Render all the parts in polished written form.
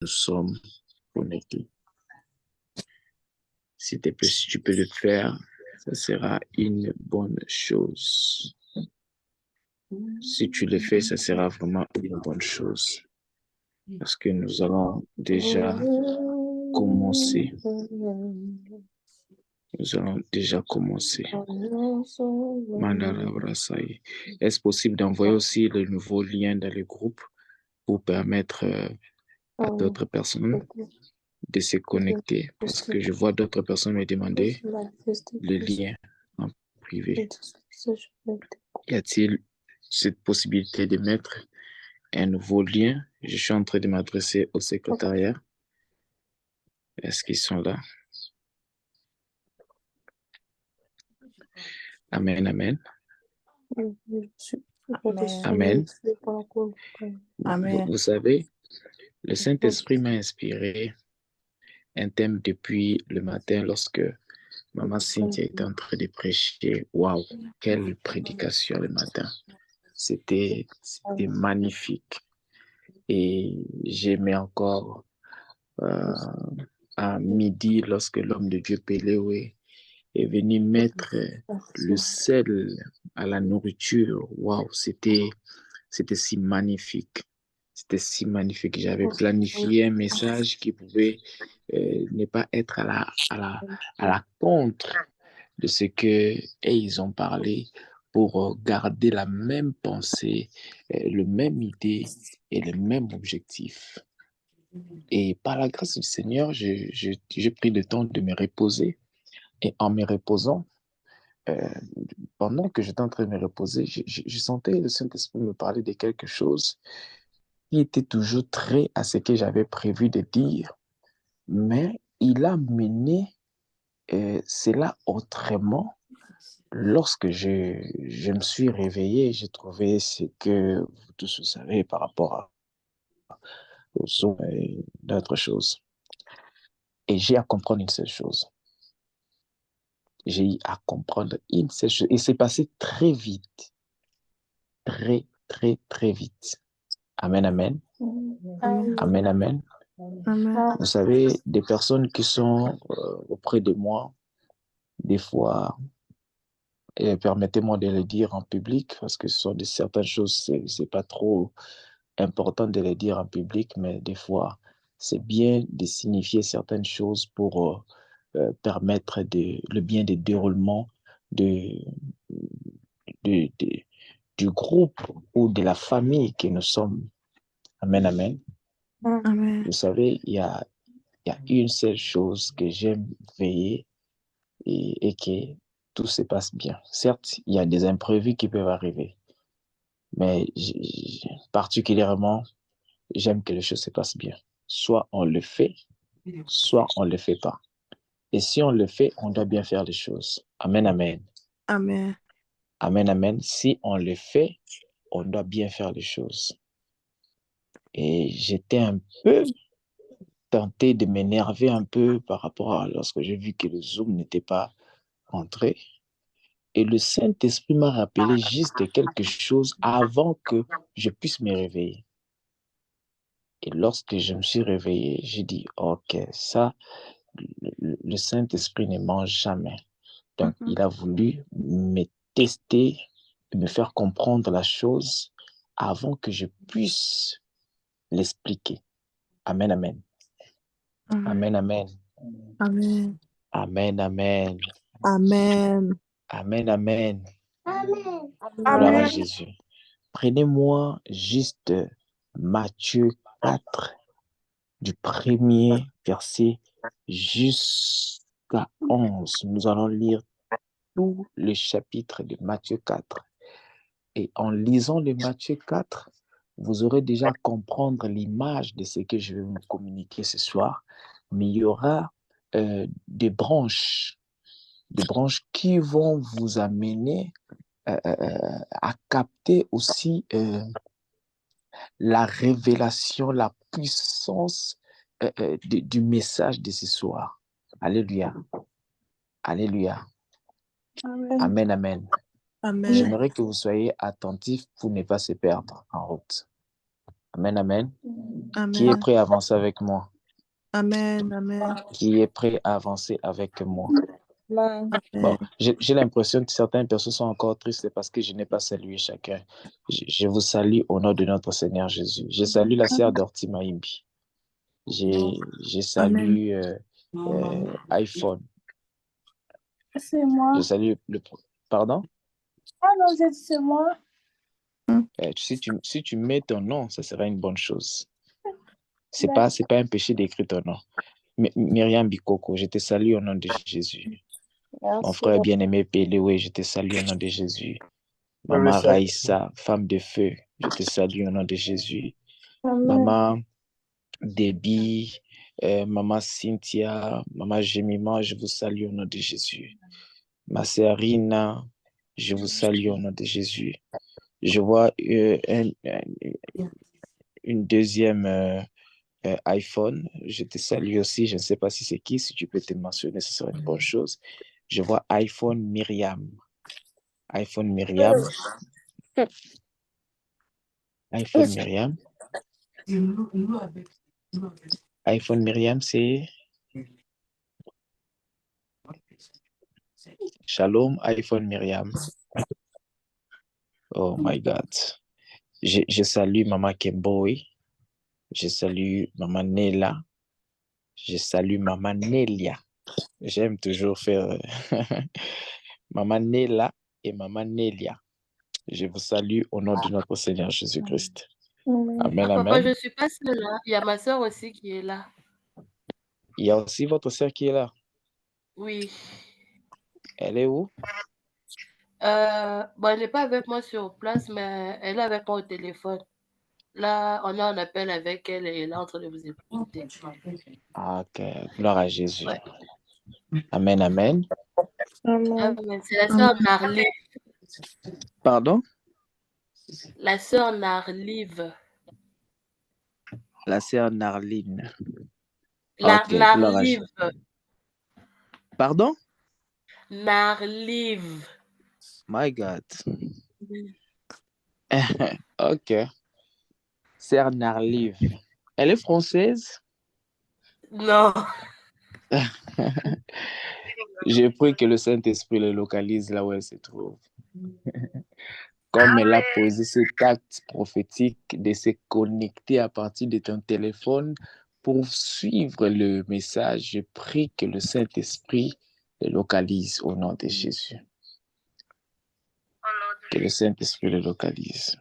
nous sommes connectés. S'il te plaît, si tu peux le faire, ça sera une bonne chose. Si tu le fais, ça sera vraiment une bonne chose. Parce que nous allons déjà commencer. Nous allons déjà commencer. Est-ce possible d'envoyer aussi le nouveau lien dans le groupe pour permettre à d'autres personnes de se connecter? Parce que je vois d'autres personnes me demander le lien en privé. Y a-t-il cette possibilité de mettre un nouveau lien? Je suis en train de m'adresser au secrétariat. Est-ce qu'ils sont là? Amen, amen. Amen. Amen. Vous savez, le Saint-Esprit m'a inspiré un thème depuis le matin lorsque Maman Cynthia était en train de prêcher. Waouh, quelle prédication le matin. C'était magnifique. Et j'aimais encore à midi lorsque l'homme de Dieu Péléoué est venu mettre le sel à la nourriture. Waouh, c'était si magnifique. C'était si magnifique. J'avais planifié un message qui pouvait ne pas être à la contre de ce que ils ont parlé pour garder la même pensée, le même idée et le même objectif. Et par la grâce du Seigneur, j'ai pris le temps de me reposer. Et en me reposant, euh, pendant que j'étais en train de me reposer, je sentais le Saint-Esprit me parler de quelque chose qui était toujours très à ce que j'avais prévu de dire, mais il a mené cela autrement. Lorsque je me suis réveillé, j'ai trouvé ce que vous tous vous savez par rapport aux sons et d'autres choses. Et j'ai à comprendre une seule chose. J'ai eu à comprendre une seule chose. Et c'est passé très vite. Très, très, très vite. Amen, amen. Amen, amen. Amen. Vous savez, des personnes qui sont auprès de moi, des fois, et permettez-moi de le dire en public, parce que ce sont certaines choses, c'est pas trop important de les dire en public, mais des fois, c'est bien de signifier certaines choses pour permettre le bien des déroulements de, de, de- du groupe ou de la famille que nous sommes. Amen, amen. Amen. Vous savez, il y a une seule chose que j'aime veiller et que tout se passe bien. Certes, il y a des imprévus qui peuvent arriver, mais particulièrement, j'aime que les choses se passent bien. Soit on le fait, soit on ne le fait pas. Et si on le fait, on doit bien faire les choses. Amen, amen. Amen. Amen, amen. Si on le fait, on doit bien faire les choses. Et j'étais un peu tenté de m'énerver un peu par rapport à lorsque j'ai vu que le Zoom n'était pas entré. Et le Saint-Esprit m'a rappelé juste quelque chose avant que je puisse me réveiller. Et lorsque je me suis réveillé, j'ai dit, OK, ça, le Saint-Esprit ne mange jamais. Donc, il a voulu me tester, me faire comprendre la chose avant que je puisse l'expliquer. Amen, amen. Amen, amen. Amen. Amen, amen. Amen. Amen, amen. Amen. Gloire à Amen. Jésus. Prenez-moi juste Matthieu 4, du premier verset jusqu'à 11. Nous allons lire tout le chapitre de Matthieu 4. Et en lisant le Matthieu 4, vous aurez déjà à comprendre l'image de ce que je vais vous communiquer ce soir. Mais il y aura des branches qui vont vous amener à capter aussi la révélation, la puissance du message de ce soir. Alléluia. Alléluia. Amen. Amen, amen. Amen. J'aimerais que vous soyez attentifs pour ne pas se perdre en route. Amen, amen. Qui est Amen. prêt à avancer avec moi? Amen. Amen. Qui est prêt à avancer avec moi? Amen. Bon, j'ai l'impression que certaines personnes sont encore tristes parce que je n'ai pas salué chacun. Je vous salue au nom de notre Seigneur Jésus. Je salue la sœur d'Ortimaïbi. Je Amen. salue iPhone. C'est moi. Je salue le... Pardon? Ah non, j'ai dit c'est moi. Si tu mets ton nom, ça sera une bonne chose. C'est pas un péché d'écrire ton nom. Myriam Bikoko, je te salue au nom de Jésus. Merci. Mon frère bien-aimé Péléoué, je te salue au nom de Jésus. Maman Raïssa, femme de feu, je te salue au nom de Jésus. Amen. Maman Déby, Maman Cynthia, Maman Jemima, je vous salue au nom de Jésus. Ma sœur Rina, je vous salue au nom de Jésus. Je vois une deuxième iPhone. Je te salue aussi. Je ne sais pas si c'est qui. Si tu peux te mentionner, ce serait une bonne chose. Je vois iPhone Myriam. iPhone Myriam. iPhone Myriam. iPhone Myriam, c'est Shalom, iPhone Myriam. Oh my God. Je salue Maman Kemboy. Je salue Maman Nela. Je salue Maman Nelia. J'aime toujours faire Maman Nela et Maman Nelia. Je vous salue au nom de notre Seigneur Jésus-Christ. Amen, Papa, amen. je ne suis pas seule là. Il y a ma soeur aussi qui est là. Il y a aussi votre sœur qui est là. Oui. Elle est où? Bon, elle n'est pas avec moi sur place, mais elle est avec moi au téléphone. Là, on a un appel avec elle et elle est en train de vous écouter. Ok, gloire à Jésus. Ouais. Amen, amen. Amen. C'est la sœur Narlive. Pardon? La sœur Narlive. La sœur Narline. Ok, gloire à Narlive. Pardon? Narlive. My God. Ok. Sœur Narlive. Elle est française? Non. Je prie que le Saint-Esprit le localise là où elle se trouve. Comme elle a posé cet acte prophétique de se connecter à partir de ton téléphone pour suivre le message, je prie que le Saint-Esprit le localise au nom de Jésus. Que le Saint-Esprit le localise.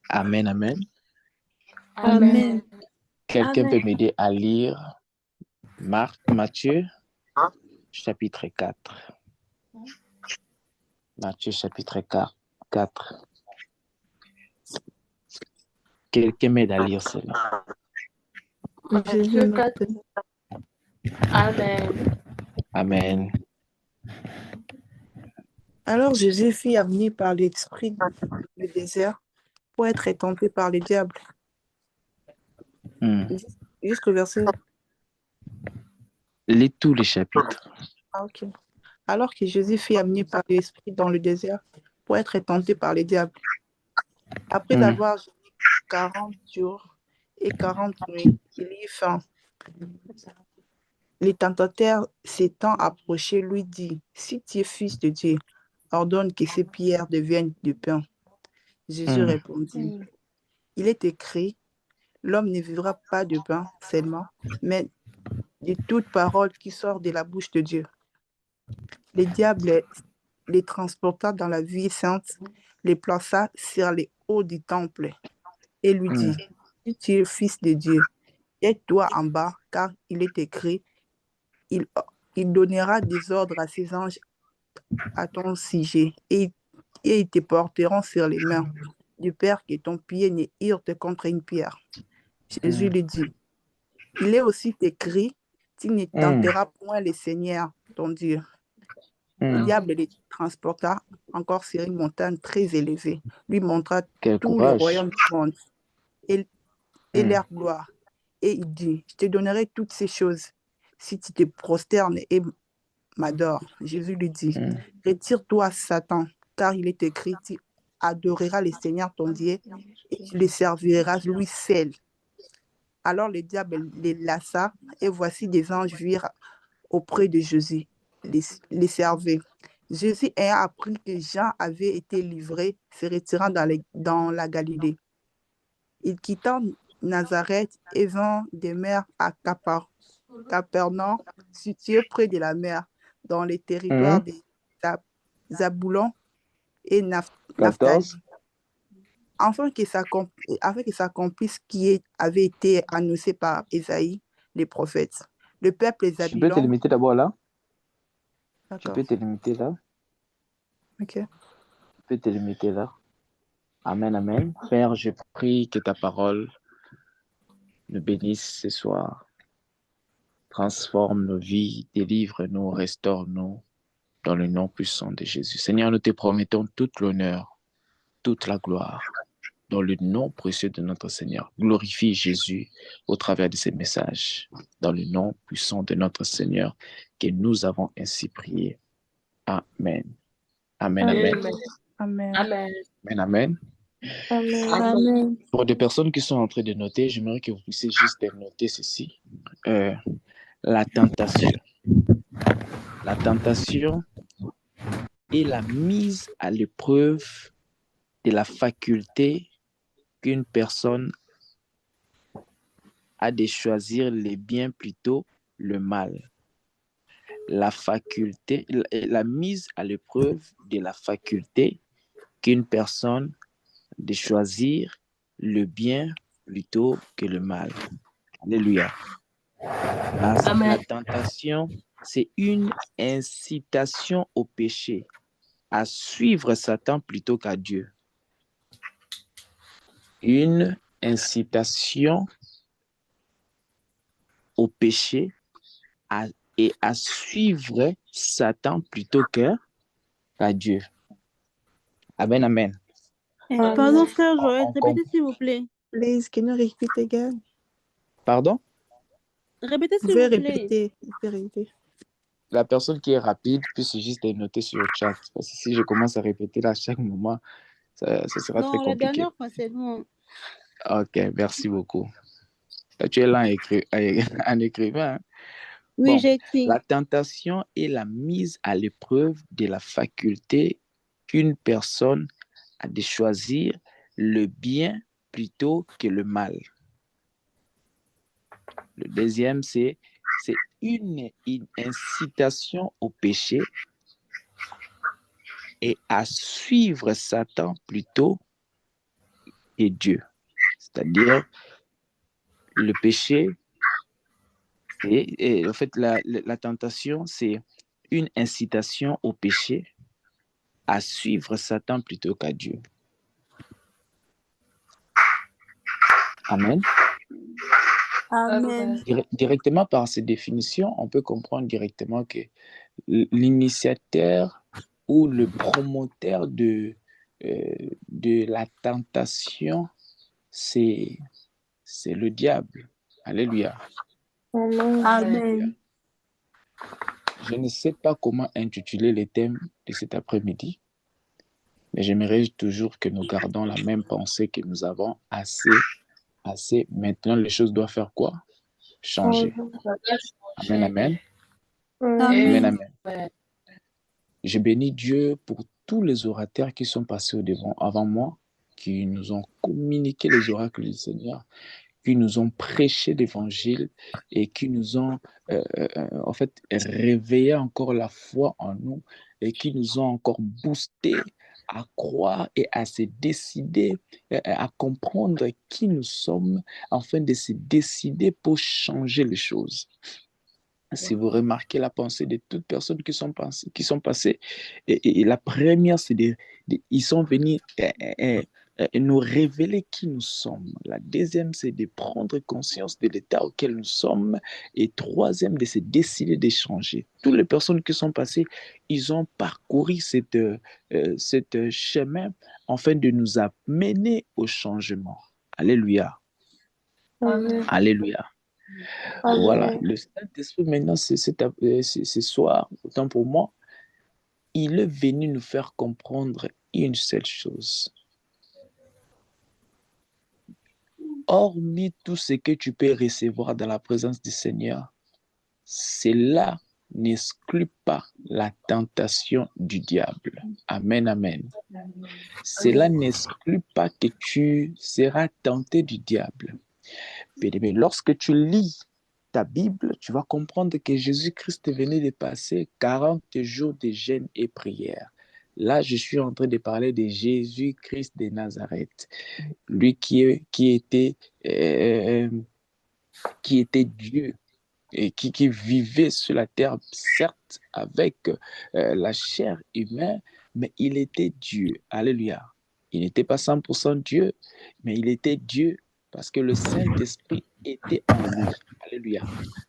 Amen, amen. Amen. Quelqu'un Amen. peut m'aider à lire Matthieu, chapitre 4. Matthieu, chapitre 4. Quelqu'un m'aide à lire cela. Matthieu 4. Amen. Amen. Alors Jésus fut amené par l'Esprit dans le désert pour être tenté par le diable. Jusqu'au verset. Lis tous les chapitres. Ah, ok. Alors que Jésus fut amené par l'Esprit dans le désert pour être tenté par le diable. Après avoir jeûné 40 jours et 40 nuits, il eut faim. Le tentateur s'étant approché lui dit, « Si tu es fils de Dieu, ordonne que ces pierres deviennent du pain. » Jésus répondit, « Il est écrit, l'homme ne vivra pas de pain seulement, mais de toute parole qui sort de la bouche de Dieu. » Le diable les transporta dans la ville sainte, les plaça sur les hauts du temple et lui dit, « Si tu es fils de Dieu, jette-toi en bas, car il est écrit, il donnera des ordres à ses anges à ton sujet, et ils te porteront sur les mains, de peur que ton pied ne heurte contre une pierre. » Jésus lui dit, « Il est aussi écrit, tu ne tenteras point le Seigneur, ton Dieu. » Le diable les transporta encore sur une montagne très élevée, lui montra tout le royaume du monde et leur gloire. Et il dit, « Je te donnerai toutes ces choses si tu te prosternes et m'adores. » Jésus lui dit, « Retire-toi, Satan, car il est écrit, tu adoreras le Seigneur ton Dieu et tu le serviras lui seul. Alors le diable les laissa et voici des anges virent auprès de Jésus, les servaient. Jésus ayant appris que Jean avait été livré, se retirant dans la Galilée. Il quitta Nazareth et vint demeurer à Capernaum, situé près de la mer, dans les territoires de Zaboulon et Naphtali, 14. afin que s'accomplisse ce qui avait été annoncé par Ésaïe, les prophètes. Le peuple Tu peux te Zaboulon. limiter d'abord là. Tu D'accord. peux te limiter là. Ok. Tu peux te limiter là. Amen, amen. Père, je prie que ta parole nous bénisse ce soir. Transforme nos vies, délivre-nous, restaure-nous dans le nom puissant de Jésus. Seigneur, nous te promettons toute l'honneur, toute la gloire dans le nom précieux de notre Seigneur. Glorifie Jésus au travers de ces messages, dans le nom puissant de notre Seigneur, que nous avons ainsi prié. Amen. Amen, amen. Amen. Amen. Amen, amen. Amen. Pour des personnes qui sont en train de noter, j'aimerais que vous puissiez juste noter ceci. La tentation. La tentation est la mise à l'épreuve de la faculté qu'une personne a de choisir le bien plutôt le mal. La mise à l'épreuve de la faculté qu'une personne de choisir le bien plutôt que le mal. Alléluia. La tentation, c'est une incitation au péché, à suivre Satan plutôt qu'à Dieu. Une incitation au péché et à suivre Satan plutôt qu'à Dieu. Amen, amen. Pardon, frère Joël, répétez s'il vous plaît. Please, can you repeat again? Pardon? Répétez Vous s'il pouvez vous plaît. répéter. Vous pouvez répéter. La personne qui est rapide puisse juste noter sur le chat. Parce que si je commence à répéter là à chaque moment, ça sera très Non, la compliqué. dernière fois, c'est bon. Ok, merci beaucoup. Là, tu es là un écrivain. Hein? Oui, Bon, j'ai écrit. la tentation est la mise à l'épreuve de la faculté qu'une personne a de choisir le bien plutôt que le mal. Le deuxième, c'est une incitation au péché et à suivre Satan plutôt que Dieu. C'est-à-dire, le péché, et en fait, la tentation, c'est une incitation au péché à suivre Satan plutôt qu'à Dieu. Amen. Amen. Directement par ces définitions, on peut comprendre directement que l'initiateur ou le promoteur de la tentation, c'est le diable. Alléluia. Amen. Amen. Je ne sais pas comment intituler les thèmes de cet après-midi, mais j'aimerais toujours que nous gardons la même pensée que nous avons assez. Maintenant, les choses doivent faire quoi? Changer. Amen, amen. Amen, amen. Je bénis Dieu pour tous les orateurs qui sont passés avant moi, qui nous ont communiqué les oracles du Seigneur, qui nous ont prêché l'évangile et qui nous ont en fait réveillé encore la foi en nous et qui nous ont encore boosté à croire et à se décider, à comprendre qui nous sommes, afin de se décider pour changer les choses. Si vous remarquez la pensée de toutes personnes qui sont passées, et la première, c'est ils sont venus nous révéler qui nous sommes. La deuxième, c'est de prendre conscience de l'état auquel nous sommes. Et troisième, de se décider de changer. Toutes les personnes qui sont passées, ils ont parcouru cette chemin afin de nous amener au changement. Alléluia. Amen. Alléluia. Amen. Voilà, le Saint-Esprit maintenant, ce soir, autant pour moi, il est venu nous faire comprendre une seule chose. Hormis tout ce que tu peux recevoir dans la présence du Seigneur, cela n'exclut pas la tentation du diable. Amen, amen. Cela n'exclut pas que tu seras tenté du diable. Mais lorsque tu lis ta Bible, tu vas comprendre que Jésus-Christ venait de passer 40 jours de jeûne et prière. Là, je suis en train de parler de Jésus-Christ de Nazareth, lui qui était Dieu et qui vivait sur la terre, certes avec la chair humaine, mais il était Dieu. Alléluia. Il n'était pas 100% Dieu, mais il était Dieu parce que le Saint-Esprit était en lui. Alléluia.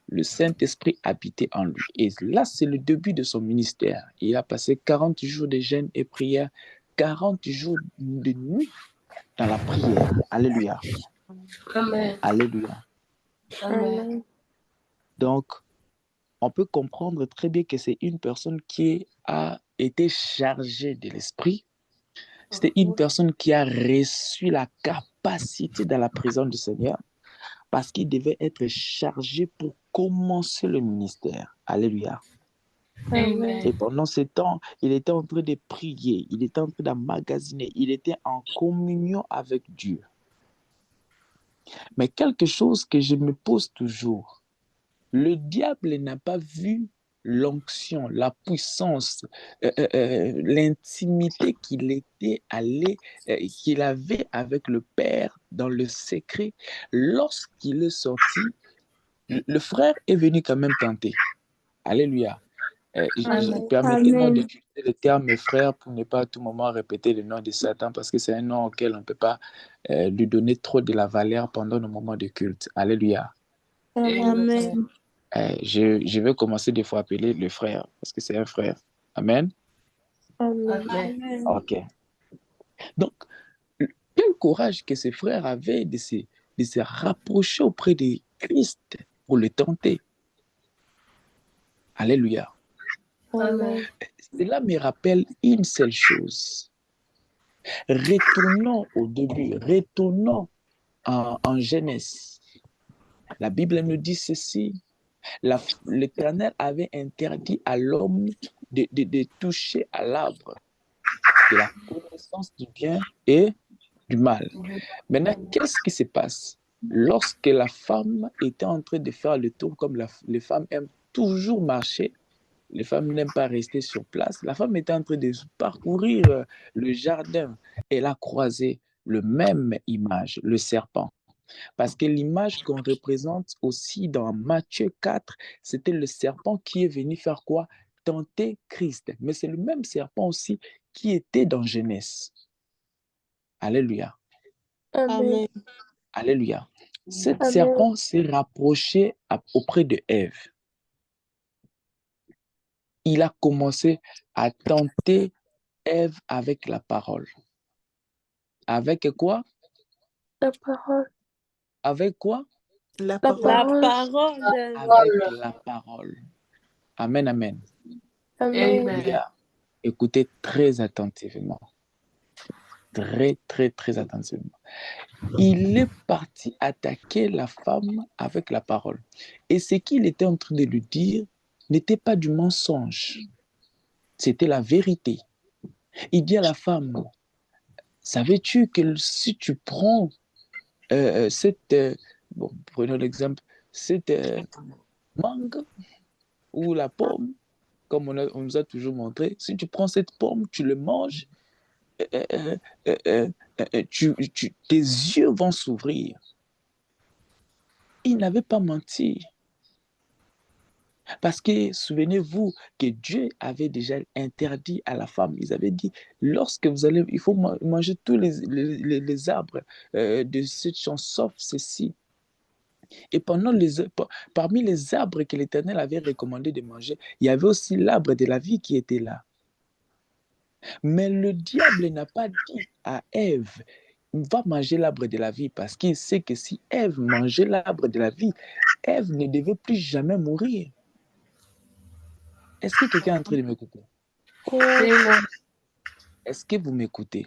Le Saint-Esprit habitait en lui. Et là, c'est le début de son ministère. Il a passé 40 jours de jeûne et prière, 40 jours de nuit dans la prière. Alléluia. Amen. Alléluia. Amen. Donc, on peut comprendre très bien que c'est une personne qui a été chargée de l'esprit. C'était une personne qui a reçu la capacité dans la présence du Seigneur parce qu'il devait être chargé pour commencer le ministère. Alléluia. Amen. Et pendant ce temps, il était en train de prier, il était en train d'emmagasiner, il était en communion avec Dieu. Mais quelque chose que je me pose toujours, le diable n'a pas vu l'onction, la puissance, l'intimité qu'il avait avec le Père dans le secret. Lorsqu'il est sorti, le frère est venu quand même tenter. Alléluia. Permettez-moi d'utiliser le terme frère pour ne pas à tout moment répéter le nom de Satan parce que c'est un nom auquel on ne peut pas lui donner trop de la valeur pendant nos moments de culte. Alléluia. Amen. Je vais commencer des fois à appeler le frère parce que c'est un frère. Amen. Amen. Ok. Donc, quel courage que ces frères avaient de se rapprocher auprès de Christ pour le tenter. Alléluia. Amen. Cela me rappelle une seule chose. Retournons au début, retournons en Genèse. La Bible nous dit ceci. L'Éternel avait interdit à l'homme de toucher à l'arbre de la connaissance du bien et du mal. Maintenant, qu'est-ce qui se passe? Lorsque la femme était en train de faire le tour, comme les femmes aiment toujours marcher, les femmes n'aiment pas rester sur place, la femme était en train de parcourir le jardin. Elle a croisé le même image, le serpent. Parce que l'image qu'on représente aussi dans Matthieu 4, c'était le serpent qui est venu faire quoi? Tenter Christ. Mais c'est le même serpent aussi qui était dans Genèse. Alléluia. Amen. Alléluia. Cet serpent s'est rapproché auprès de Ève. Il a commencé à tenter Ève avec la parole. Avec quoi? La parole. Avec quoi? La La parole. parole. Avec la parole. Amen, amen. Amen. Alléluia. Écoutez très attentivement. Très, très, très attentivement. Il est parti attaquer la femme avec la parole. Et ce qu'il était en train de lui dire n'était pas du mensonge. C'était la vérité. Il dit à la femme, savais-tu que si tu prends prenons l'exemple, cette mangue ou la pomme, comme on nous a toujours montré, si tu prends cette pomme, tu le manges, tes yeux vont s'ouvrir. Il n'avait pas menti. Parce que souvenez-vous que Dieu avait déjà interdit à la femme. Ils avaient dit, lorsque vous allez, il faut manger tous les arbres de cette champ, sauf ceci. Et parmi les arbres que l'Éternel avait recommandé de manger, il y avait aussi l'arbre de la vie qui était là. Mais le diable n'a pas dit à Ève, va manger l'arbre de la vie, parce qu'il sait que si Ève mangeait l'arbre de la vie, Ève ne devait plus jamais mourir. Est-ce que quelqu'un est en train de m'écouter? Est-ce que vous m'écoutez?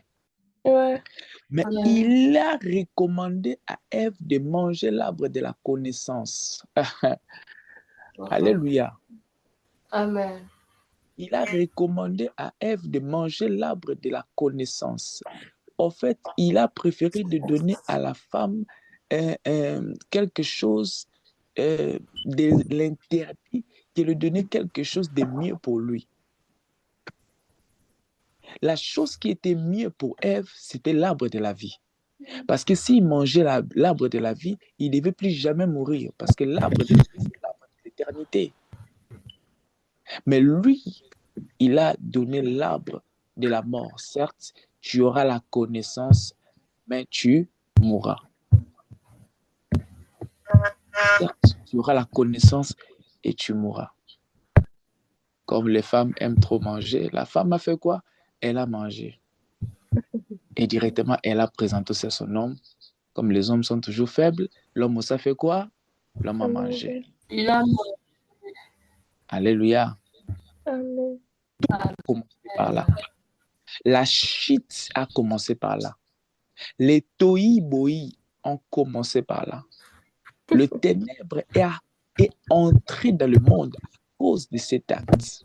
Ouais. Mais il a recommandé à Ève de manger l'arbre de la connaissance. Alléluia. Amen. Il a recommandé à Ève de manger l'arbre de la connaissance. En fait, il a préféré de donner à la femme quelque chose de l'interdit que de donner quelque chose de mieux pour lui. La chose qui était mieux pour Ève, c'était l'arbre de la vie. Parce que s'il mangeait l'arbre de la vie, il ne devait plus jamais mourir. Parce que l'arbre de la vie, c'est l'arbre de l'éternité. Mais lui, il a donné l'arbre de la mort. Certes, tu auras la connaissance, mais tu mourras. Certes, tu auras la connaissance et tu mourras. Comme les femmes aiment trop manger, la femme a fait quoi? Elle a mangé. Et directement, elle a présenté ça à son homme. Comme les hommes sont toujours faibles, l'homme aussi a fait quoi? L'homme a mangé. Il a Alléluia. Amen. Commencé par là. La chute a commencé par là. Les tohi-bohi ont commencé par là. Le ténèbre est entré dans le monde à cause de cet acte.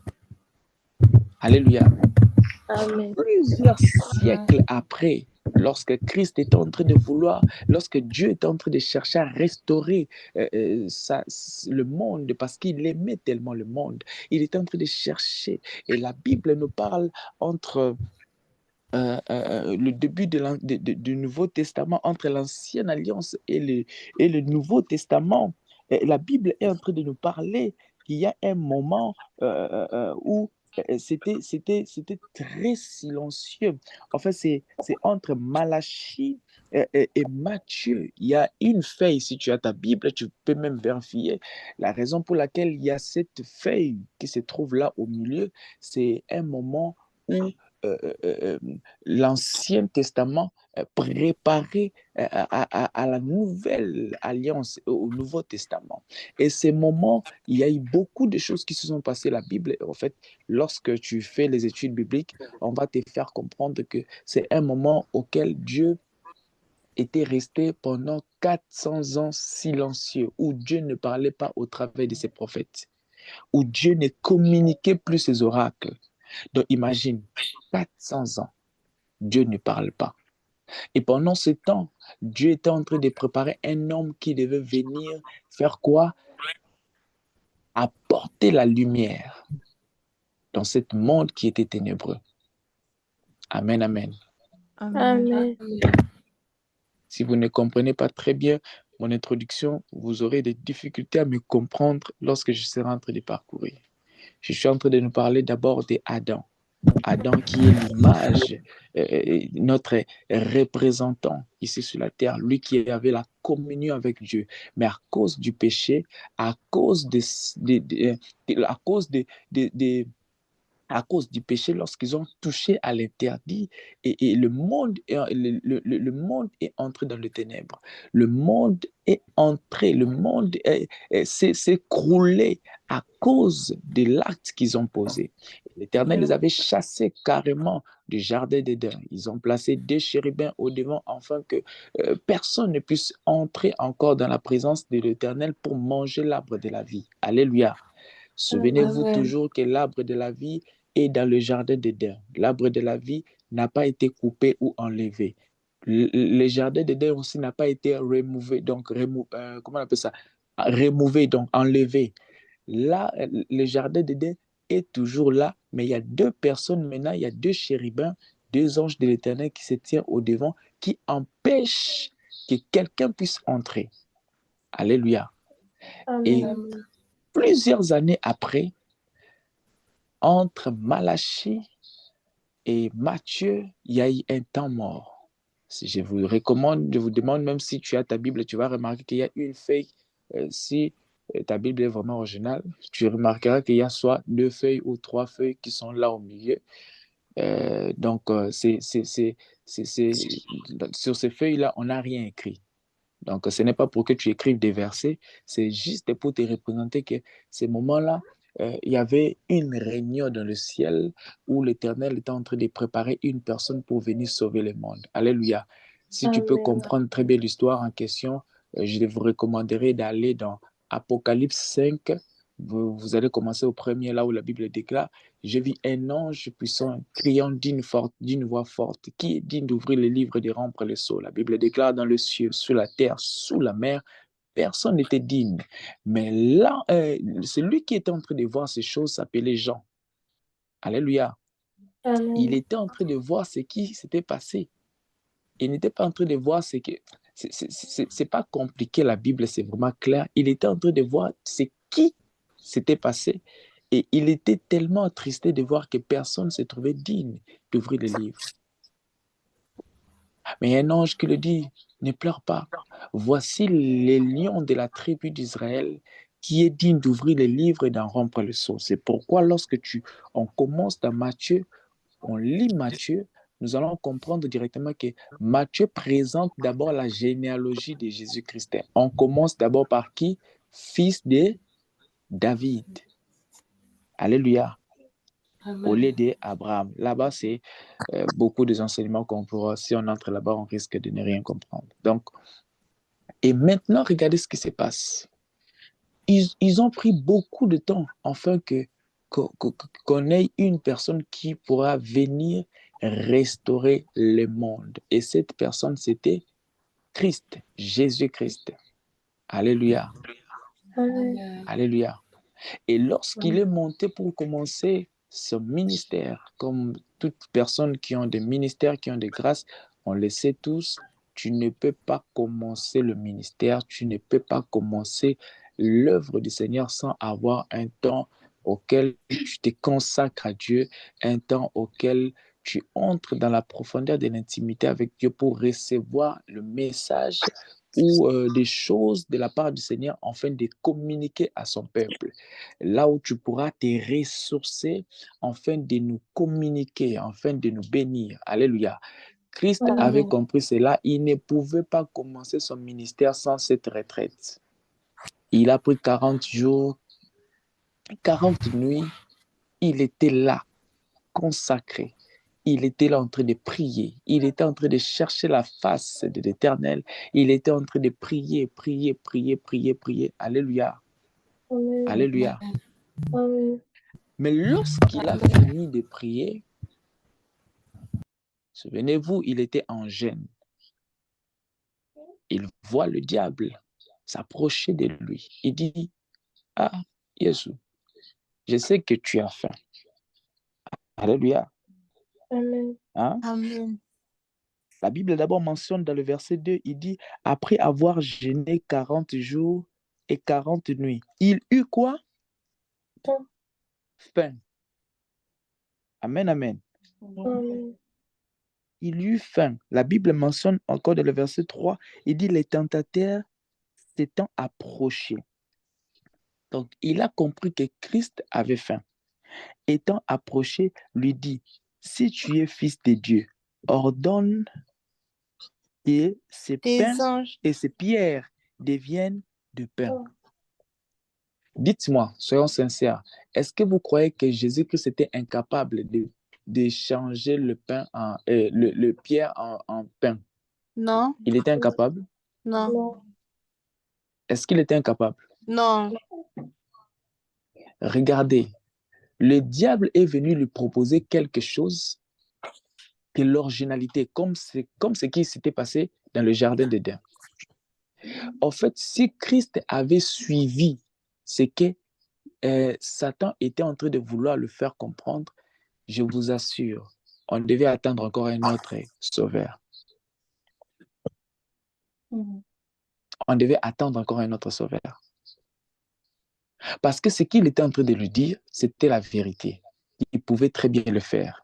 Alléluia. Amen. Plusieurs siècles après, lorsque Christ était en train de vouloir, lorsque Dieu était en train de chercher à restaurer le monde, parce qu'il aimait tellement le monde, il était en train de chercher. Et la Bible nous parle entre le début du Nouveau Testament, entre l'Ancienne Alliance et le Nouveau Testament. La Bible est en train de nous parler qu'il y a un moment où c'était très silencieux. En fait, c'est entre Malachie et Matthieu. Il y a une feuille, si tu as ta Bible, tu peux même vérifier. La raison pour laquelle il y a cette feuille qui se trouve là au milieu, c'est un moment où l'Ancien Testament préparé à la nouvelle alliance, au Nouveau Testament. Et ces moments, il y a eu beaucoup de choses qui se sont passées. La Bible, en fait, lorsque tu fais les études bibliques, on va te faire comprendre que c'est un moment auquel Dieu était resté pendant 400 ans silencieux, où Dieu ne parlait pas au travers de ses prophètes, où Dieu ne communiquait plus ses oracles. Donc imagine, 400 ans, Dieu ne parle pas. Et pendant ce temps, Dieu était en train de préparer un homme qui devait venir faire quoi? Apporter la lumière dans ce monde qui était ténébreux. Amen, amen. Amen. Si vous ne comprenez pas très bien mon introduction, vous aurez des difficultés à me comprendre lorsque je serai en train de parcourir. Je suis en train de nous parler d'abord d'Adam. Adam qui est l'image, notre représentant ici sur la terre, lui qui avait la communion avec Dieu. Mais à cause du péché, à cause à cause du péché, lorsqu'ils ont touché à l'interdit, et le monde est entré dans les ténèbres. Le monde est entré, le monde s'est écroulé à cause de l'acte qu'ils ont posé. L'Éternel les avait chassés carrément du jardin d'Éden. Ils ont placé 2 chérubins au devant afin que personne ne puisse entrer encore dans la présence de l'Éternel pour manger l'arbre de la vie. Alléluia. Souvenez-vous toujours que l'arbre de la vie est dans le jardin d'Éden. L'arbre de la vie n'a pas été coupé ou enlevé. Le jardin d'Éden aussi n'a pas été remové, donc comment on appelle ça? Remové, donc enlevé. Là, le jardin d'Éden est toujours là, mais il y a 2 personnes maintenant, il y a 2 chérubins, 2 anges de l'Éternel qui se tiennent au devant, qui empêchent que quelqu'un puisse entrer. Alléluia. Et plusieurs années après, entre Malachie et Matthieu, il y a eu un temps mort. Je vous recommande, je vous demande, même si tu as ta Bible, tu vas remarquer qu'il y a une feuille. Si ta Bible est vraiment originale, tu remarqueras qu'il y a soit 2 feuilles ou 3 feuilles qui sont là au milieu. Donc, sur ces feuilles-là, on n'a rien écrit. Donc, ce n'est pas pour que tu écrives des versets, c'est juste pour te représenter que ces moments-là, il y avait une réunion dans le ciel où l'Éternel était en train de préparer une personne pour venir sauver le monde. Alléluia. Si tu peux Amen. comprendre très bien l'histoire en question, je vous recommanderais d'aller dans Apocalypse 5. Vous allez commencer au premier, là où la Bible déclare: j'ai vu un ange puissant criant d'une voix forte, qui est digne d'ouvrir le livre et de rompre les sceaux. La Bible déclare: dans le ciel, sur la terre, sous la mer, personne n'était digne. Mais là, celui qui était en train de voir ces choses s'appelait Jean. Alléluia. Amen. Il était en train de voir ce qui s'était passé. Il n'était pas en train de voir ce que... C'est pas compliqué, la Bible, c'est vraiment clair. Il était en train de voir ce qui s'était passé. Et il était tellement attristé de voir que personne ne se trouvait digne d'ouvrir le livre. Mais un ange qui le dit: ne pleure pas. Voici les lions de la tribu d'Israël qui est digne d'ouvrir les livres et d'en rompre le sceau. C'est pourquoi lorsque on commence dans Matthieu, on lit Matthieu, nous allons comprendre directement que Matthieu présente d'abord la généalogie de Jésus-Christ. On commence d'abord par qui? Fils de David. Alléluia. Au lieu d'Abraham. Là-bas, c'est beaucoup des enseignements qu'on pourra, si on entre là-bas, on risque de ne rien comprendre. Donc, et maintenant, regardez ce qui se passe. Ils ont pris beaucoup de temps afin qu'on ait une personne qui pourra venir restaurer le monde. Et cette personne, c'était Christ, Jésus-Christ. Alléluia. Amen. Alléluia. Et lorsqu'il est monté pour commencer son ministère, comme toute personne qui ont des ministères, qui ont des grâces, on le sait tous, tu ne peux pas commencer le ministère, tu ne peux pas commencer l'œuvre du Seigneur sans avoir un temps auquel tu te consacres à Dieu, un temps auquel tu entres dans la profondeur de l'intimité avec Dieu pour recevoir le message ou des choses de la part du Seigneur afin de communiquer à son peuple. Là où tu pourras te ressourcer afin de nous communiquer, afin de nous bénir. Alléluia. Christ avait compris cela. Il ne pouvait pas commencer son ministère sans cette retraite. Il a pris 40 jours, 40 nuits. Il était là, consacré. Il était là en train de prier. Il était en train de chercher la face de l'Éternel. Il était en train de prier, prier, prier, prier, prier. Alléluia. Amen. Alléluia. Amen. Mais lorsqu'il a fini de prier, souvenez-vous, il était en jeûne. Il voit le diable s'approcher de lui. Il dit: ah, Jésus, je sais que tu as faim. Alléluia. Amen. Hein? Amen. La Bible d'abord mentionne dans le verset 2, il dit: après avoir jeûné 40 jours et 40 nuits, il eut quoi? Faim. Amen, amen. Amen. Il eut faim. La Bible mentionne encore dans le verset 3, il dit: les tentateurs s'étant approchés. Donc, il a compris que Christ avait faim. Étant approché, lui dit: si tu es fils de Dieu, ordonne que ces pains et ces pierres deviennent de pain. Dites-moi, soyons sincères, est-ce que vous croyez que Jésus-Christ était incapable de changer le pain le pierre en pain? Non. Il était incapable? Non. Est-ce qu'il était incapable? Non. Regardez, le diable est venu lui proposer quelque chose que l'originalité, comme ce qui s'était passé dans le jardin d'Éden. En fait, si Christ avait suivi ce que Satan était en train de vouloir le faire comprendre, je vous assure, on devait attendre encore un autre sauveur. On devait attendre encore un autre sauveur. Parce que ce qu'il était en train de lui dire, c'était la vérité. Il pouvait très bien le faire.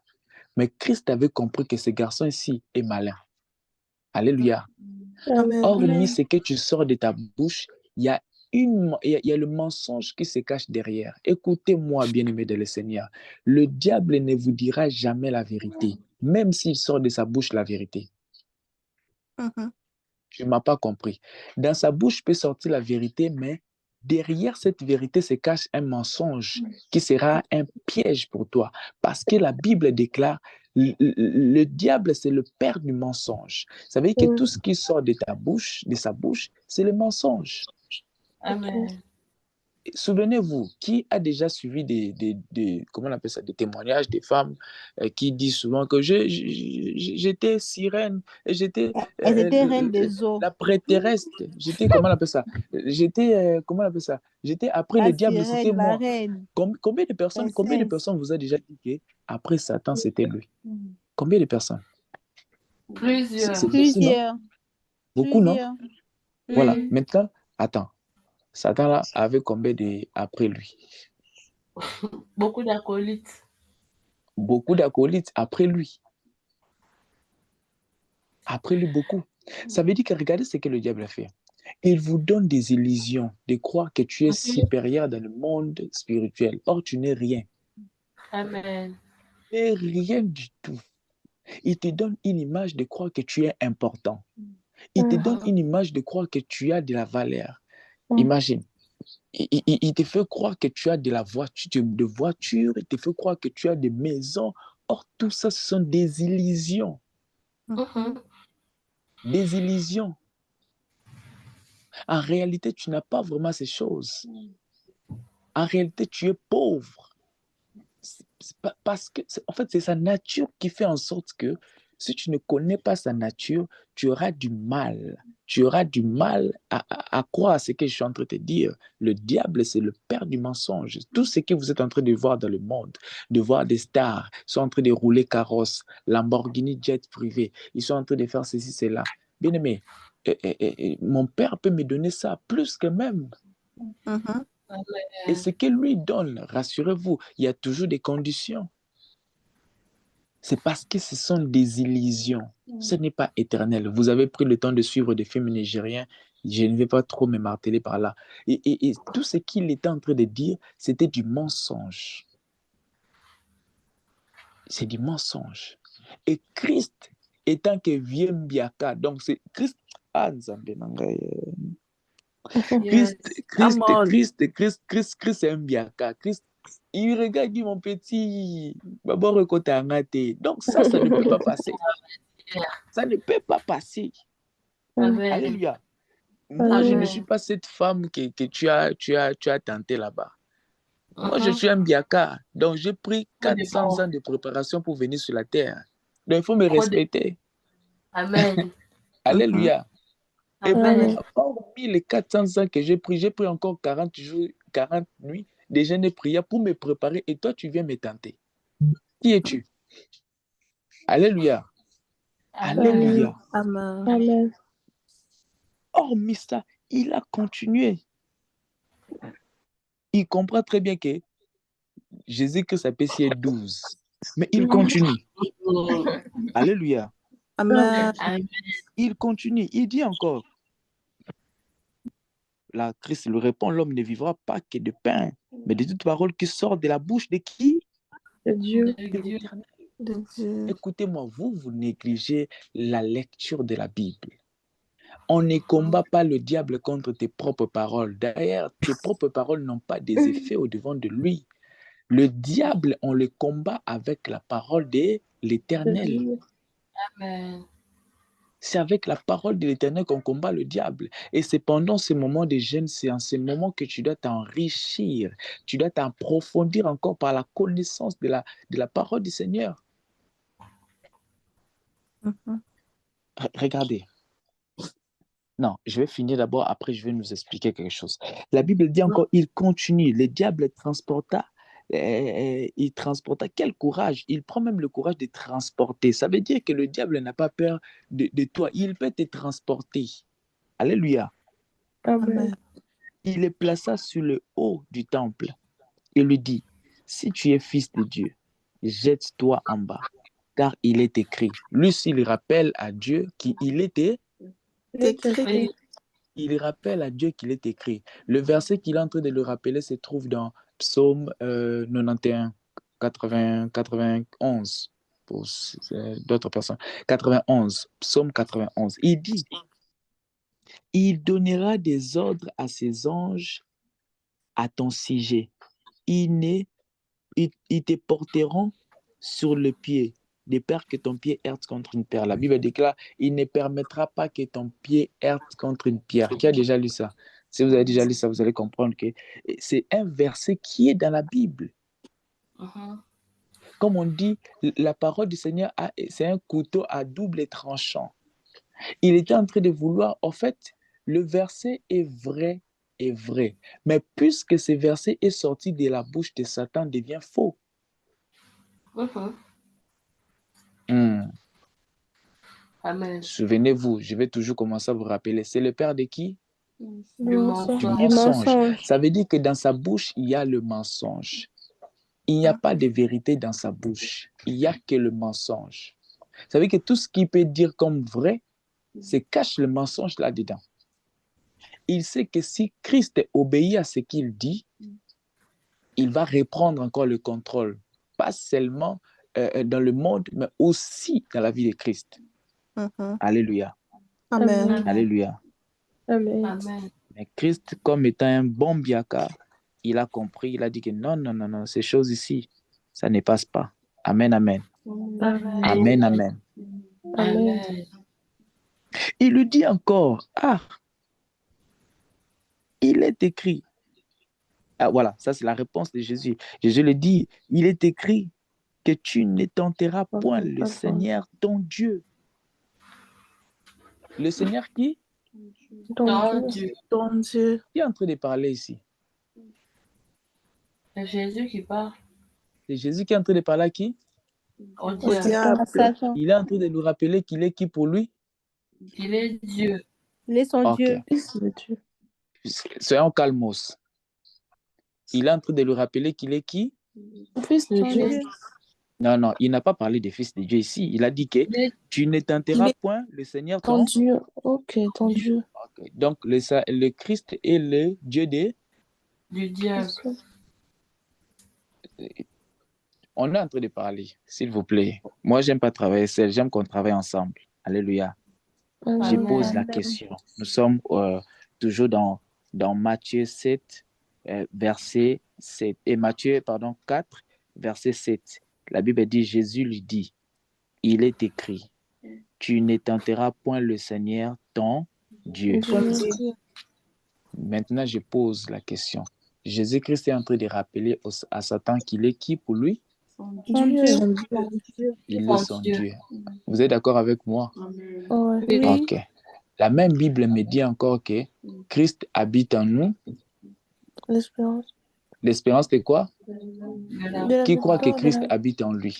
Mais Christ avait compris que ce garçon-ci est malin. Alléluia. Amen. Hormis ce que tu sors de ta bouche, il y a le mensonge qui se cache derrière. Écoutez-moi, bien-aimés de le Seigneur. Le diable ne vous dira jamais la vérité, même s'il sort de sa bouche la vérité. Tu ne m'as pas compris. Dans sa bouche peut sortir la vérité, mais derrière cette vérité se cache un mensonge qui sera un piège pour toi. Parce que la Bible déclare, le diable, c'est le père du mensonge. Ça veut dire que tout ce qui sort de sa bouche, c'est le mensonge. Amen. Souvenez-vous, qui a déjà suivi comment on appelle ça, des témoignages des femmes qui disent souvent que j'étais sirène, j'étais Elles étaient reines des eaux. la prêtresse, j'étais, comment on appelle ça, comment on appelle ça, j'étais après La le diable, sirène, c'était la moi. reine. Combien de Princesse. personnes vous a déjà dit que après Satan, c'était lui? Combien de personnes? Plusieurs. C'est difficile, non? Plusieurs. Beaucoup, non? Plusieurs. Voilà, Oui. maintenant, attends. Satan là avait combien après lui? Beaucoup d'acolytes. Beaucoup d'acolytes après lui. Après lui, beaucoup. Ça veut dire que regardez ce que le diable a fait. Il vous donne des illusions de croire que tu es supérieur dans le monde spirituel. Or, tu n'es rien. Amen. Tu n'es rien du tout. Il te donne une image de croire que tu es important. Il te donne une image de croire que tu as de la valeur. Imagine. Il te fait croire que tu as de la voiture, il te fait croire que tu as des maisons. Or, tout ça, ce sont des illusions. Des illusions. En réalité, tu n'as pas vraiment ces choses. En réalité, tu es pauvre. Parce que, en fait, c'est sa nature qui fait en sorte que si tu ne connais pas sa nature, tu auras du mal. Tu auras du mal à croire à ce que je suis en train de te dire. Le diable, c'est le père du mensonge. Tout ce que vous êtes en train de voir dans le monde, de voir des stars, ils sont en train de rouler carrosse, Lamborghini jet privé, ils sont en train de faire ceci, cela. Bien aimé, mon père peut me donner ça plus que même. Et ce qu'il lui donne, rassurez-vous, il y a toujours des conditions. C'est parce que ce sont des illusions. Ce n'est pas éternel. Vous avez pris le temps de suivre des films nigériens. Je ne vais pas trop me marteler par là. Et tout ce qu'il était en train de dire, c'était du mensonge. C'est du mensonge. Et Christ, étant que vieux Mbiaka, donc c'est Christ. Ah, Nzambe Nangai. Christ, c'est un Mbiaka. Christ, il regarde, dit mon petit, donc ça ne peut pas passer. Ça ne peut pas passer. Amen. Alléluia. Moi, je ne suis pas cette femme que tu as tentée là-bas. Moi, je suis un Biaka. Donc, j'ai pris 400 ans de préparation pour venir sur la terre. Donc, il faut me respecter. Amen. Alléluia. Et Amen. parmi les 400 ans que j'ai pris encore 40 jours, 40 nuits de jeûne et prière pour me préparer. Et toi, tu viens me tenter. Qui es-tu? Alléluia. Alléluia. Amen. Hormis ça, il a continué. Il comprend très bien que Jésus-Christ a payé 12. Mais il continue. Alléluia. Amen. Il continue. Il dit encore. La Christ lui répond, l'homme ne vivra pas que de pain, mais de toute parole qui sort de la bouche de qui? De Dieu. De Dieu. Écoutez-moi, vous négligez la lecture de la Bible. On ne combat pas le diable contre tes propres paroles. D'ailleurs, tes propres paroles n'ont pas des effets au-devant de lui. Le diable, on le combat avec la parole de l'Éternel. Amen. C'est avec la parole de l'Éternel qu'on combat le diable. Et c'est pendant ce moment de jeûne, c'est en ce moment que tu dois t'enrichir. Tu dois t'approfondir encore par la connaissance de la parole du Seigneur. Regardez. Non, je vais finir d'abord, après je vais nous expliquer quelque chose. La Bible dit encore, il continue. Le diable transporta. Il transporta. Quel courage! Il prend même le courage de transporter. Ça veut dire que le diable n'a pas peur de toi. Il peut te transporter. Alléluia. Amen. Il le plaça sur le haut du temple. Il lui dit, si tu es fils de Dieu, jette-toi en bas, car il est écrit. Lui, il rappelle à Dieu qu'il était Écrit. Il rappelle à Dieu qu'il est écrit. Le verset qu'il est en train de le rappeler se trouve dans Psaume 91, 80, 91, pour d'autres personnes. 91, Psaume 91. Il dit, il donnera des ordres à ses anges à ton sujet. Ils te porteront sur le pied, de peur que ton pied heurte contre une pierre. La Bible déclare, il ne permettra pas que ton pied heurte contre une pierre. Qui a déjà lu ça? Si vous avez déjà lu ça, vous allez comprendre que c'est un verset qui est dans la Bible. Comme on dit, la parole du Seigneur, c'est un couteau à double tranchant. Il était en train de vouloir, en fait, le verset est vrai, mais puisque ce verset est sorti de la bouche de Satan, devient faux. Amen. Souvenez-vous, je vais toujours commencer à vous rappeler, c'est le père de qui? Du mensonge. Du mensonge. Ça veut dire que dans sa bouche, il y a le mensonge. Il n'y a pas de vérité dans sa bouche. Il n'y a que le mensonge. Ça veut dire que tout ce qu'il peut dire comme vrai, c'est cache le mensonge là-dedans. Il sait que si Christ obéit à ce qu'il dit, il va reprendre encore le contrôle. Pas seulement dans le monde, mais aussi dans la vie de Christ. Alléluia. Amen. Alléluia. Amen. Amen. Mais Christ, comme étant un bon biaka, il a compris, il a dit que non, ces choses ici, ça ne passe pas. Amen, amen. Amen. Amen, amen. Amen. Il lui dit encore, il est écrit. Voilà, ça c'est la réponse de Jésus. Jésus lui dit, il est écrit que tu ne tenteras point le Seigneur ton Dieu. Le Seigneur qui? Ton Dieu. Ton Dieu. Qui est en train de parler ici? C'est Jésus qui parle. C'est Jésus qui est en train de parler à qui? Au Au diable. diable. Satan. Il est en train de nous rappeler qu'il est qui pour lui? Il est Dieu. Il est son Ok. Dieu. Fils de Dieu. Soyons calmos. Il est en train de lui rappeler qu'il est qui? Fils de Son Dieu. Dieu. Non, il n'a pas parlé des fils de Dieu ici. Il a dit que Il est tu ne tenteras point le Seigneur Ton ton... Dieu. Ok, ton Dieu. Ok. Donc, le Christ est le Dieu des... du diable. On est en train de parler, s'il vous plaît. Moi, j'aime pas travailler seul. J'aime qu'on travaille ensemble. Alléluia. Je Amen. pose la question. Nous sommes toujours dans Matthieu 7, verset 7. Et Matthieu, 4, verset 7. La Bible dit, Jésus lui dit, il est écrit, tu ne tenteras point le Seigneur, ton Dieu. Dieu. Maintenant, je pose la question. Jésus-Christ est en train de rappeler à Satan qu'il est qui pour lui? Dieu. Il est son Dieu. Vous êtes d'accord avec moi? Ouais. Oui. Ok. La même Bible me dit encore que Christ habite en nous. L'espérance. L'espérance de quoi? De la Qui croit que victoire de Christ la- habite en lui?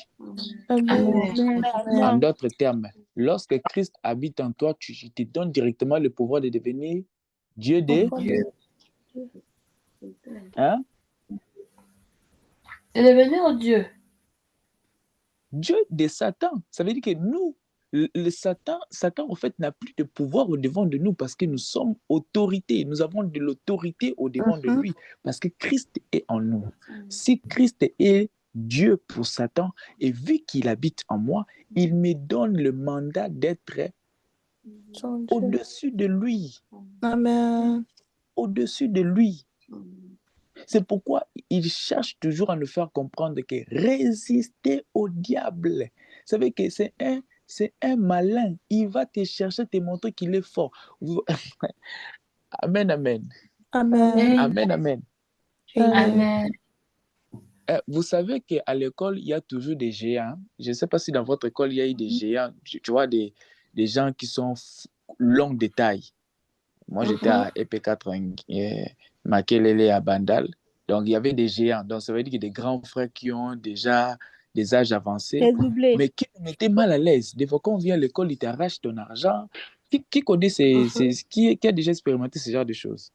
Amen. En d'autres termes, lorsque Christ habite en toi, tu te donnes directement le pouvoir de devenir Dieu de... Dieu. Hein? C'est devenir Dieu. Dieu de Satan. Ça veut dire que nous, le Satan, en fait, n'a plus de pouvoir au devant de nous parce que nous sommes autorité. Nous avons de l'autorité au devant de lui parce que Christ est en nous. Si Christ est Dieu pour Satan et vu qu'il habite en moi, il me donne le mandat d'être Son Dieu. au-dessus de lui. Amen. Au-dessus de lui. C'est pourquoi il cherche toujours à nous faire comprendre que résister au diable. Vous savez que c'est un malin. Il va te chercher, te montrer qu'il est fort. Amen, amen. Amen. Amen, amen. Amen. Vous savez qu'à l'école, il y a toujours des géants. Je ne sais pas si dans votre école, il y a eu des géants. Tu vois, des gens qui sont longs de taille. Moi, j'étais à EP4, Makelele à Bandal. Donc, il y avait des géants. Donc, ça veut dire que des grands frères qui ont déjà des âges avancés, mais qui nous mettaient mal à l'aise. Des fois, quand on vient à l'école, ils t'arrachent ton argent. Qui connaît qui a déjà expérimenté ce genre de choses?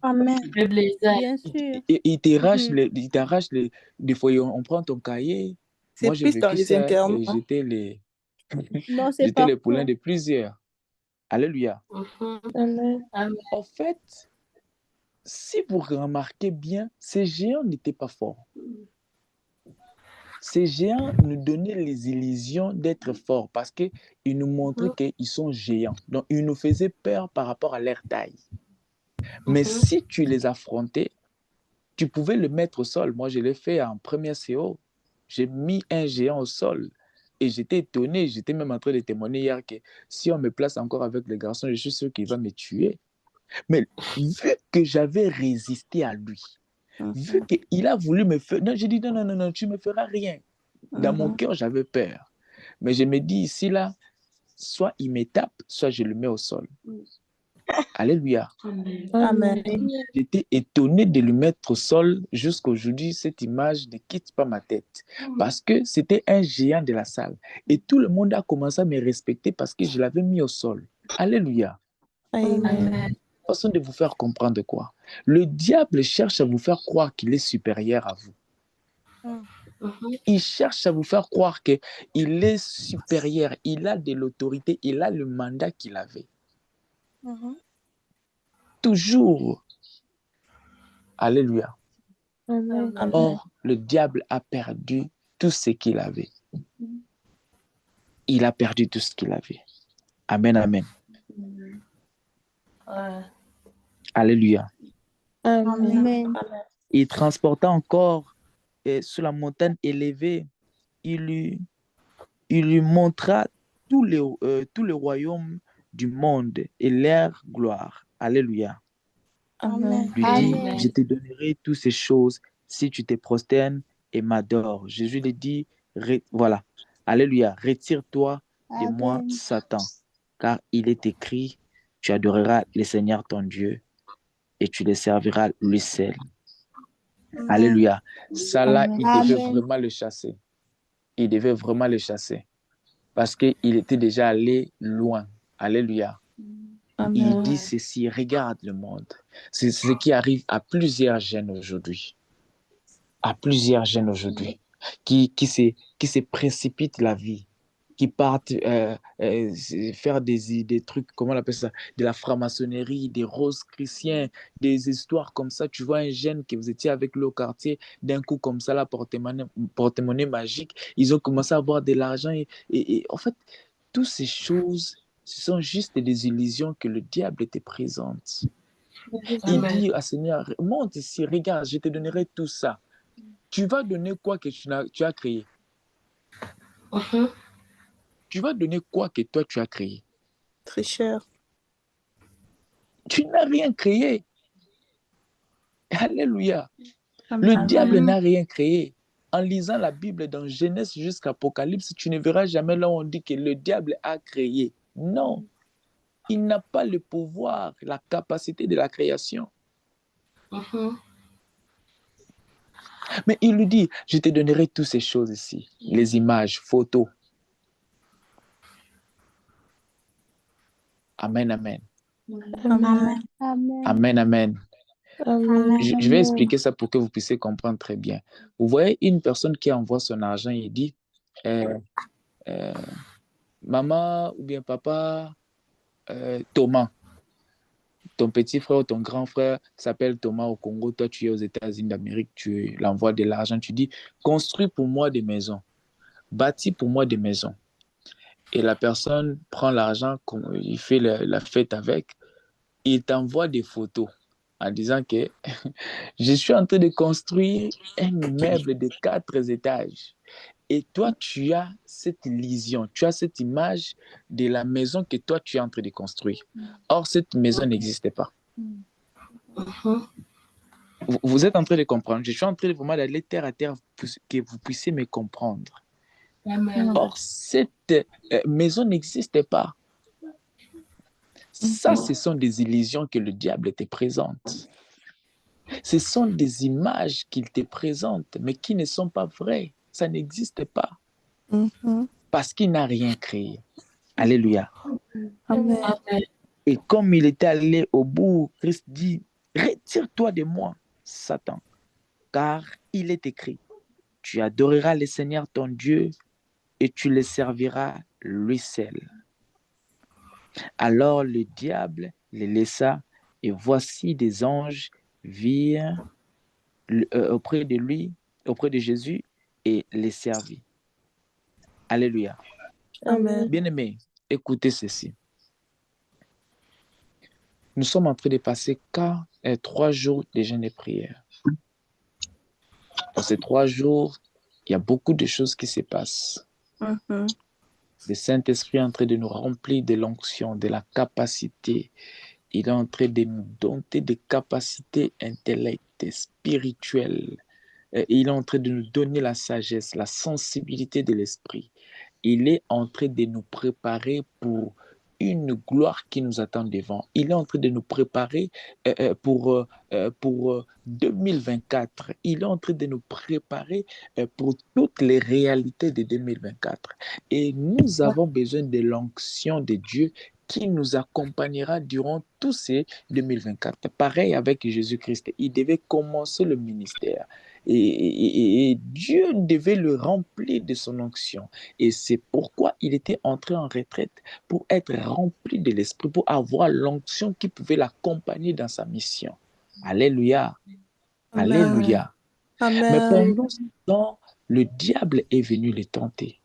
Amen. Le blizzard. Bien sûr. Ils t'arrachent, des fois, on prend ton cahier. C'est Moi, j'ai plus dans vécu les ça internats. et j'étais Non, c'est j'étais pas le poulain de plusieurs. Alléluia. Amen. Amen. En fait, si vous remarquez bien, ces géants n'étaient pas forts. Ces géants nous donnaient les illusions d'être forts parce qu'ils nous montraient qu'ils sont géants. Donc, ils nous faisaient peur par rapport à leur taille. Mais si tu les affrontais, tu pouvais le mettre au sol. Moi, je l'ai fait en première CO. J'ai mis un géant au sol. Et j'étais étonné. J'étais même en train de témoigner hier que si on me place encore avec le garçon, je suis sûr qu'il va me tuer. Mais vu que j'avais résisté à lui, vu qu'il a voulu me faire... Non, j'ai dit non, non, non, non, tu ne me feras rien. Dans mon cœur, j'avais peur. Mais je me dis, ici, là, soit il me tape, soit je le mets au sol. Alléluia. Amen. J'étais étonné de le mettre au sol. Jusqu'aujourd'hui, cette image ne quitte pas ma tête. Parce que c'était un géant de la salle. Et tout le monde a commencé à me respecter parce que je l'avais mis au sol. Alléluia. Amen. Façon de vous faire comprendre quoi. Le diable cherche à vous faire croire qu'il est supérieur à vous. Il cherche à vous faire croire qu'il est supérieur, il a de l'autorité, il a le mandat qu'il avait. Toujours. Alléluia. Amen. Or, le diable a perdu tout ce qu'il avait. Il a perdu tout ce qu'il avait. Amen, amen. Alléluia. Amen. Il transporta encore sur la montagne élevée. Il lui montra tous les royaumes du monde et leur gloire. Alléluia. Amen. Lui dit, je te donnerai toutes ces choses si tu te prosternes et m'adores. Jésus lui dit, voilà, alléluia, retire-toi de moi, Satan, car il est écrit, tu adoreras le Seigneur ton Dieu et tu le serviras lui seul. Alléluia. Ça là, il devait vraiment le chasser. Il devait vraiment le chasser parce qu'il était déjà allé loin. Alléluia. Il dit ceci, regarde le monde. C'est ce qui arrive à plusieurs jeunes aujourd'hui. À plusieurs jeunes aujourd'hui qui se précipitent la vie, qui partent faire des trucs, comment on appelle ça, de la franc-maçonnerie, des roses chrétiens, des histoires comme ça. Tu vois un jeune que vous étiez avec lui au quartier, d'un coup comme ça, la porte-monnaie magique, ils ont commencé à avoir de l'argent et en fait, toutes ces choses, ce sont juste des illusions que le diable te présente. Il dit à Seigneur, monte ici, regarde, je te donnerai tout ça. Tu vas donner quoi que tu as créé? Tu vas donner quoi que toi tu as créé? Tricheur. Tu n'as rien créé. Alléluia. Le diable n'a rien créé. En lisant la Bible dans Genèse jusqu'à Apocalypse, tu ne verras jamais là où on dit que le diable a créé. Non. Il n'a pas le pouvoir, la capacité de la création. Mais il lui dit, je te donnerai toutes ces choses ici, les images, photos. Amen, amen. Amen. Amen, amen. Amen. Je vais expliquer ça pour que vous puissiez comprendre très bien. Vous voyez une personne qui envoie son argent et dit, maman ou bien papa, Thomas, ton petit frère ou ton grand frère s'appelle Thomas au Congo, toi tu es aux États-Unis d'Amérique, tu l'envoies de l'argent, tu dis, construis pour moi des maisons, bâtis pour moi des maisons. Et la personne prend l'argent, il fait la fête avec, il t'envoie des photos en disant que je suis en train de construire un immeuble de 4 étages. Et toi, tu as cette vision, tu as cette image de la maison que toi, tu es en train de construire. Or, cette maison n'existait pas. Vous êtes en train de comprendre. Je suis en train de vraiment d'aller terre à terre pour que vous puissiez me comprendre. Or, cette maison n'existait pas. Ça, ce sont des illusions que le diable te présente. Ce sont des images qu'il te présente, mais qui ne sont pas vraies. Ça n'existe pas. Parce qu'il n'a rien créé. Alléluia. Amen. Et comme il était allé au bout, Christ dit, retire-toi de moi, Satan, car il est écrit, tu adoreras le Seigneur ton Dieu et tu le serviras lui seul. Alors le diable les laissa et voici des anges virent auprès de lui, auprès de Jésus et les servit. Alléluia. Amen. Bien-aimés, écoutez ceci. Nous sommes en train de passer 3 jours de jeûne et prière. Dans ces 3 jours, il y a beaucoup de choses qui se passent. Mhm. Le Saint-Esprit est en train de nous remplir de l'onction, de la capacité. Il est en train de nous doter de capacités intellectuelles, spirituelles. Il est en train de nous donner la sagesse, la sensibilité de l'esprit. Il est en train de nous préparer pour une gloire qui nous attend devant. Il est en train de nous préparer pour 2024. Il est en train de nous préparer pour toutes les réalités de 2024. Et nous avons besoin de l'onction de Dieu qui nous accompagnera durant tous ces 2024. Pareil avec Jésus-Christ. Il devait commencer le ministère. Et Dieu devait le remplir de son onction. Et c'est pourquoi il était entré en retraite, pour être rempli de l'Esprit, pour avoir l'onction qui pouvait l'accompagner dans sa mission. Alléluia. Amen. Alléluia. Mais Amen. pendant ce temps, le diable est venu le tenter.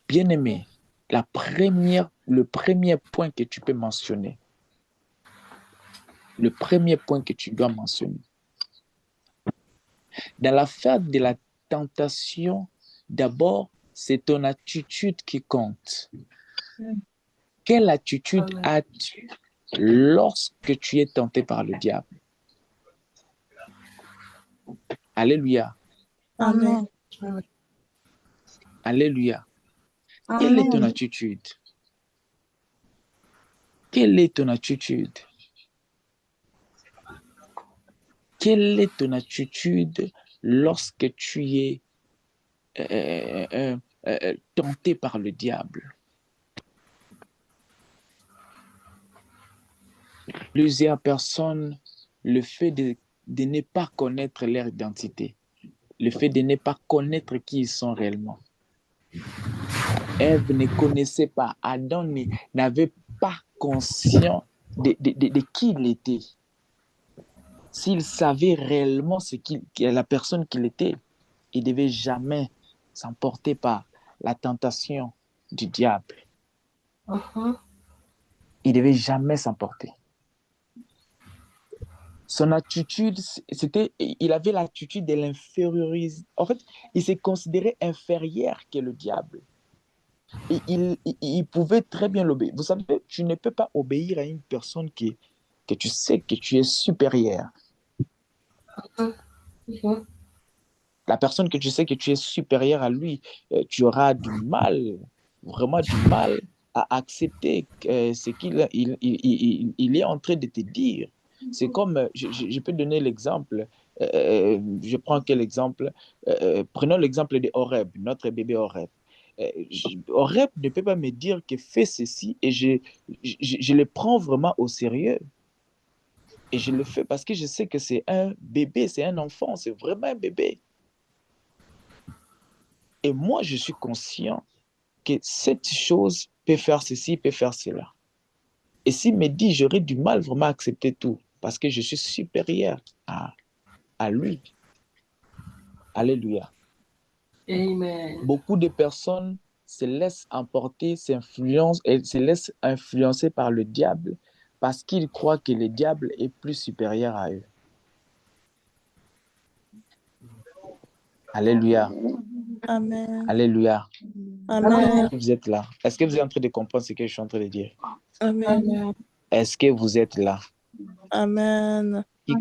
Bien-aimé, le premier point que tu peux mentionner, le premier point que tu dois mentionner, dans l'affaire de la tentation, d'abord, c'est ton attitude qui compte. Quelle attitude as-tu lorsque tu es tenté par le diable? Alléluia. Amen. Alléluia. Quelle est ton attitude? Quelle est ton attitude? Quelle est ton attitude lorsque tu es tenté par le diable? Plusieurs personnes, le fait de ne pas connaître leur identité, le fait de ne pas connaître qui ils sont réellement. Ève ne connaissait pas, Adam n'avait pas conscience de qui il était. S'il savait réellement la personne qu'il était, il ne devait jamais s'emporter par la tentation du diable. Il ne devait jamais s'emporter. Son attitude, il avait l'attitude de l'infériorité. En fait, il s'est considéré inférieur que le diable. Et il pouvait très bien l'obéir. Vous savez, tu ne peux pas obéir à une personne que tu sais que tu es supérieur. La personne que tu sais que tu es supérieur à lui, tu auras du mal, vraiment du mal à accepter ce qu'il il est en train de te dire. C'est comme, je peux donner l'exemple, je prends quel exemple? Prenons l'exemple de Horeb, notre bébé Horeb. Horeb ne peut pas me dire que fais ceci et je le prends vraiment au sérieux. Et je le fais parce que je sais que c'est un bébé, c'est un enfant, c'est vraiment un bébé. Et moi, je suis conscient que cette chose peut faire ceci, peut faire cela. Et s'il me dit, j'aurais du mal vraiment à accepter tout parce que je suis supérieur à lui. Alléluia. Amen. Beaucoup de personnes se laissent emporter, se laissent influencer par le diable parce qu'ils croient que le diable est plus supérieur à eux. Alléluia. Amen. Alléluia. Amen. Vous êtes là. Est-ce que vous êtes en train de comprendre ce que je suis en train de dire? Amen. Est-ce que vous êtes là? Amen. Qui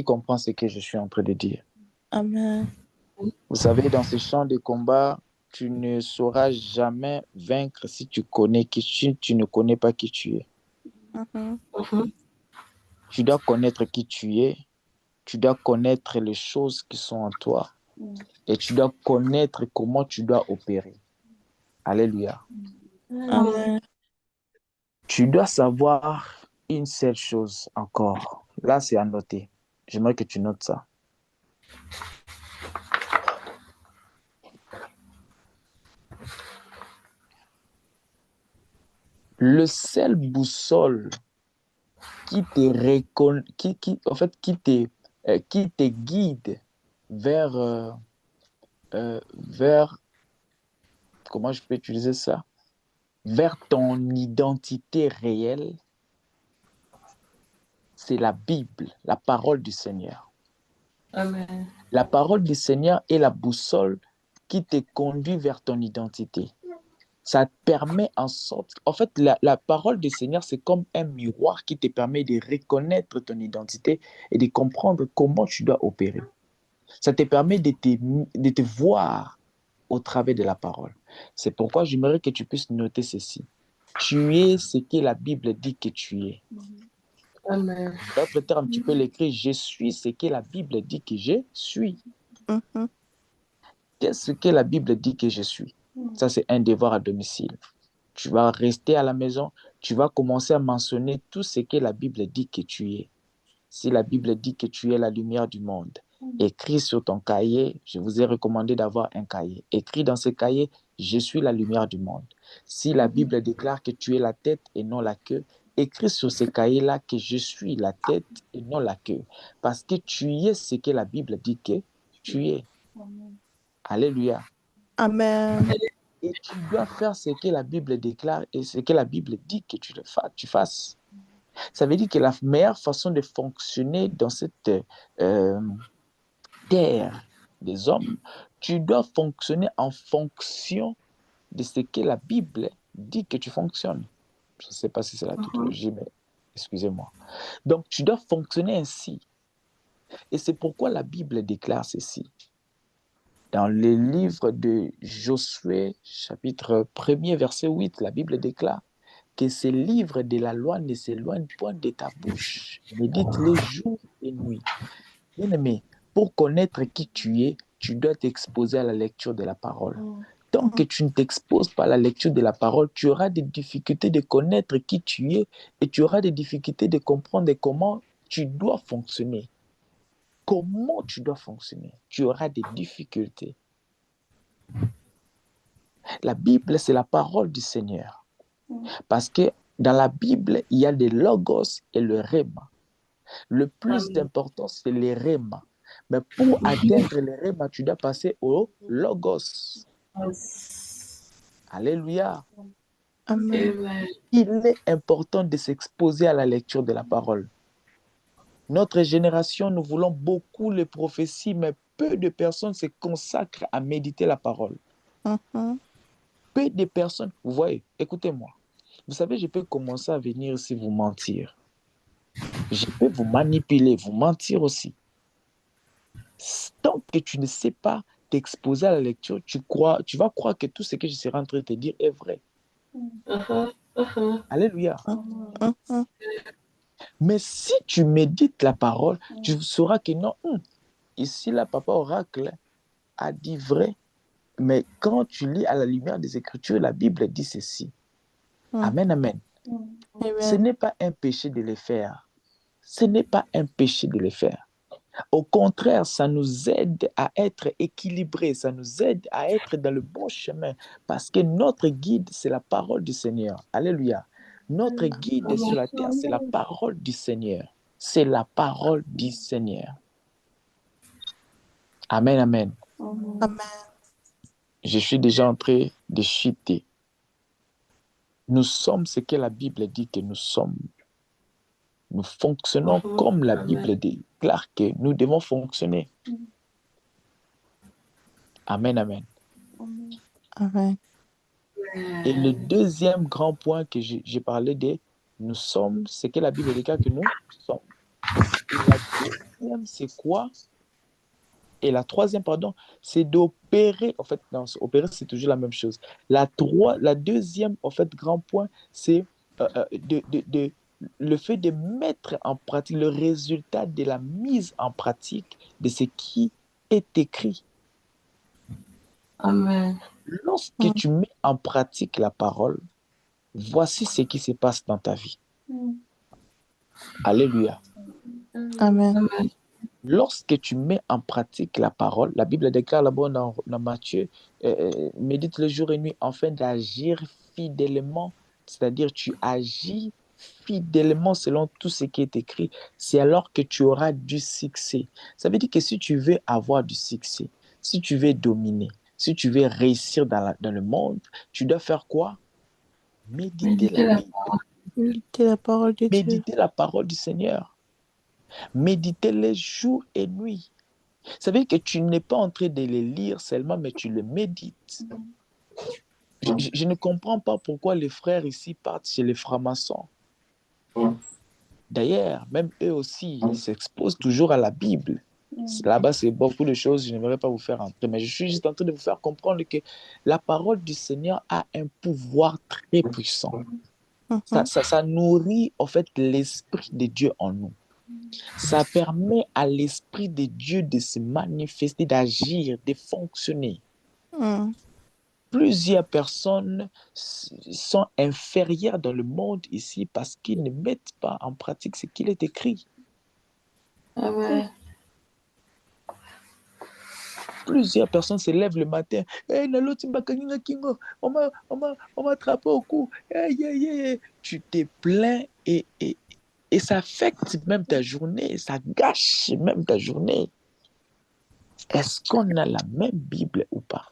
comprend ce que je suis en train de dire? Amen. Vous savez, dans ce champ de combat, tu ne sauras jamais vaincre si tu ne connais pas qui tu es. Tu dois connaître qui tu es, tu dois connaître les choses qui sont en toi et tu dois connaître comment tu dois opérer. Alléluia. Amen. Tu dois savoir une seule chose encore. Là, c'est à noter. J'aimerais que tu notes ça. Le seul boussole qui te guide vers, comment je peux utiliser ça? Vers ton identité réelle, c'est la Bible, la parole du Seigneur. Amen. La parole du Seigneur est la boussole qui te conduit vers ton identité. Ça te permet en sorte... En fait, la parole du Seigneur, c'est comme un miroir qui te permet de reconnaître ton identité et de comprendre comment tu dois opérer. Ça te permet de te voir au travers de la parole. C'est pourquoi j'aimerais que tu puisses noter ceci. Tu es ce que la Bible dit que tu es. Amen. D'autres termes, tu peux l'écrire, je suis ce que la Bible dit que je suis. Qu'est-ce que la Bible dit que je suis? Ça, c'est un devoir à domicile. Tu vas rester à la maison, tu vas commencer à mentionner tout ce que la Bible dit que tu es. Si la Bible dit que tu es la lumière du monde, écris sur ton cahier, je vous ai recommandé d'avoir un cahier. Écris dans ce cahier, je suis la lumière du monde. Si la Bible déclare que tu es la tête et non la queue, écris sur ce cahier-là que je suis la tête et non la queue. Parce que tu es ce que la Bible dit que tu es. Alléluia. Amen. Et tu dois faire ce que la Bible déclare et ce que la Bible dit que tu fasses. Ça veut dire que la meilleure façon de fonctionner dans cette terre des hommes, tu dois fonctionner en fonction de ce que la Bible dit que tu fonctionnes. Je ne sais pas si c'est la tautologie, mais excusez-moi. Donc, tu dois fonctionner ainsi. Et c'est pourquoi la Bible déclare ceci. Dans le livre de Josué, chapitre 1er, verset 8, la Bible déclare que ces livres de la loi ne s'éloignent point de ta bouche. Médite-les jour et nuit. Bien-aimé, pour connaître qui tu es, tu dois t'exposer à la lecture de la parole. Tant que tu ne t'exposes pas à la lecture de la parole, tu auras des difficultés de connaître qui tu es et tu auras des difficultés de comprendre comment tu dois fonctionner. Comment tu dois fonctionner? Tu auras des difficultés. La Bible, c'est la parole du Seigneur. Parce que dans la Bible, il y a le logos et le rhéma. Le plus important, c'est le rhéma. Mais pour atteindre le rhéma, tu dois passer au logos. Alléluia. Amen. Il est important de s'exposer à la lecture de la parole. Notre génération, nous voulons beaucoup les prophéties, mais peu de personnes se consacrent à méditer la parole. Peu de personnes, vous voyez, écoutez-moi. Vous savez, je peux commencer à venir ici vous mentir. Je peux vous manipuler, vous mentir aussi. Tant que tu ne sais pas t'exposer à la lecture, tu vas croire que tout ce que je serai en train de te dire est vrai. Alléluia. Mais si tu médites la parole, tu sauras que non, ici, là, Papa Oracle a dit vrai. Mais quand tu lis à la lumière des Écritures, la Bible dit ceci. Amen, amen. Ce n'est pas un péché de les faire. Ce n'est pas un péché de les faire. Au contraire, ça nous aide à être équilibrés, ça nous aide à être dans le bon chemin parce que notre guide, c'est la parole du Seigneur. Alléluia. Notre guide sur la terre, c'est la parole du Seigneur. C'est la parole du Seigneur. Amen, amen. Amen. Je suis déjà en train de chuter. Nous sommes ce que la Bible dit que nous sommes. Nous fonctionnons comme la Bible déclare que nous devons fonctionner. Amen, amen. Amen. Et le deuxième grand point que j'ai parlé de, nous sommes ce que la Bible déclare que nous sommes. Et la deuxième, c'est quoi? Et la troisième, pardon, c'est d'opérer. En fait, non, opérer, c'est toujours la même chose. La deuxième, en fait, grand point, c'est le fait de mettre en pratique le résultat de la mise en pratique de ce qui est écrit. Amen. Lorsque tu mets en pratique la parole, voici ce qui se passe dans ta vie. Alléluia. Amen. Lorsque tu mets en pratique la parole, la Bible déclare là-bas dans Matthieu, médite le jour et nuit afin d'agir fidèlement, c'est-à-dire tu agis fidèlement selon tout ce qui est écrit, c'est alors que tu auras du succès. Ça veut dire que si tu veux avoir du succès, si tu veux dominer, si tu veux réussir dans le monde, tu dois faire quoi? Méditer la Bible. Méditer la parole de Dieu. Méditer la parole du Seigneur. Méditez-les jour et nuit. Ça veut dire que tu n'es pas en train de les lire seulement, mais tu le médites. Je ne comprends pas pourquoi les frères ici partent chez les francs-maçons. D'ailleurs, même eux aussi, ils s'exposent toujours à la Bible. Là-bas, c'est beaucoup de choses, je n'aimerais pas vous faire entrer, mais je suis juste en train de vous faire comprendre que la parole du Seigneur a un pouvoir très puissant. Ça nourrit en fait l'Esprit de Dieu en nous. Ça permet à l'Esprit de Dieu de se manifester, d'agir, de fonctionner. Plusieurs personnes sont inférieures dans le monde ici parce qu'ils ne mettent pas en pratique ce qu'il est écrit. Amen. Plusieurs personnes se lèvent le matin. Hey, on m'a attrapé au cou. Hey, hey, hey. Tu te plains et ça affecte même ta journée. Ça gâche même ta journée. Est-ce qu'on a la même Bible ou pas?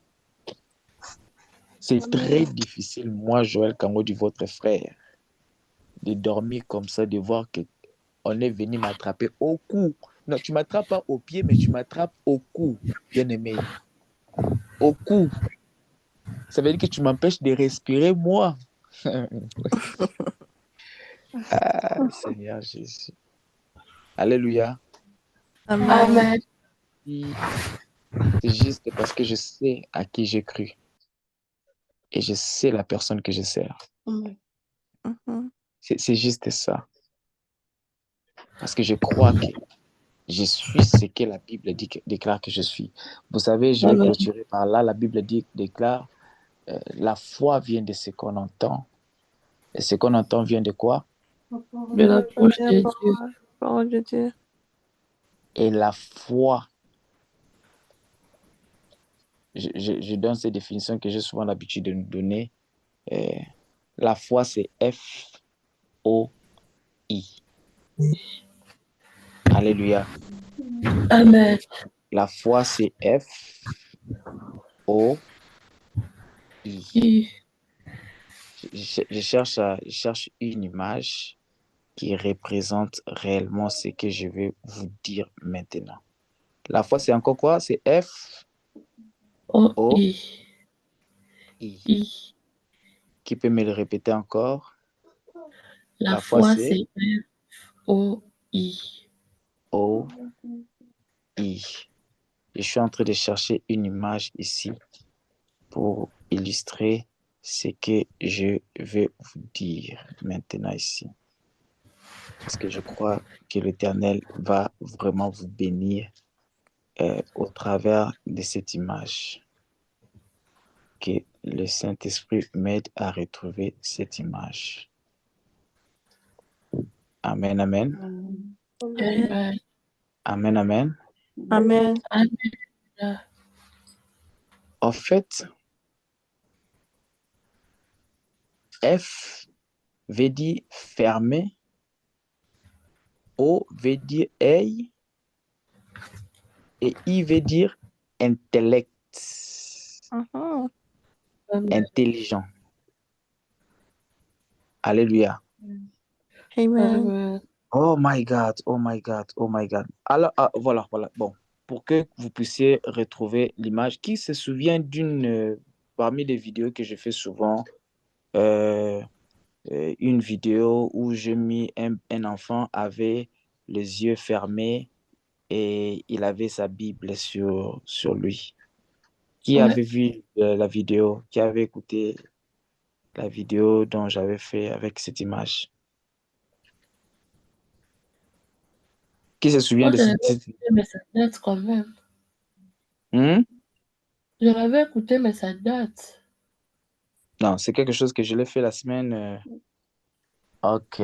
C'est très difficile, moi, Joël Kangodi, votre frère, de dormir comme ça, de voir qu'on est venu m'attraper au cou. Non, tu ne m'attrapes pas au pied, mais tu m'attrapes au cou, bien-aimé. Au cou. Ça veut dire que tu m'empêches de respirer, moi. Ah, Seigneur Jésus. Alléluia. Amen. C'est juste parce que je sais à qui j'ai cru. Et je sais la personne que je sers. C'est juste ça. Parce que je crois que je suis ce que la Bible déclare que je suis. Vous savez, je vais clôturer par là. La Bible déclare la foi vient de ce qu'on entend. Et ce qu'on entend vient de quoi? De la bouche de Dieu. Parole de Dieu. Et la foi, je donne ces définitions que j'ai souvent l'habitude de nous donner. La foi, c'est F-O-I. Alléluia. Amen. La foi, c'est F-O-I. Je cherche une image qui représente réellement ce que je vais vous dire maintenant. La foi, c'est encore quoi? C'est F-O-I. Qui peut me le répéter encore? La foi, c'est F-O-I. O-I. Je suis en train de chercher une image ici pour illustrer ce que je vais vous dire maintenant ici. Parce que je crois que l'Éternel va vraiment vous bénir au travers de cette image. Que le Saint-Esprit m'aide à retrouver cette image. Amen, amen. Amen. Amen, amen. Amen. Amen. En fait, F veut dire fermer, O veut dire œil, et I veut dire intellect, intelligent. Alléluia. Amen. Oh my God, oh my God, oh my God. Alors, voilà. Bon, pour que vous puissiez retrouver l'image, qui se souvient d'une, parmi les vidéos que je fais souvent, une vidéo où j'ai mis un enfant avait les yeux fermés et il avait sa Bible sur lui. Qui avait vu la vidéo? Qui avait écouté la vidéo dont j'avais fait avec cette image? Qui se souvient de cette vidéo? Mais ça date quand même. Hmm? Je l'avais écouté, mais ça date. Non, c'est quelque chose que je l'ai fait la semaine. Ok,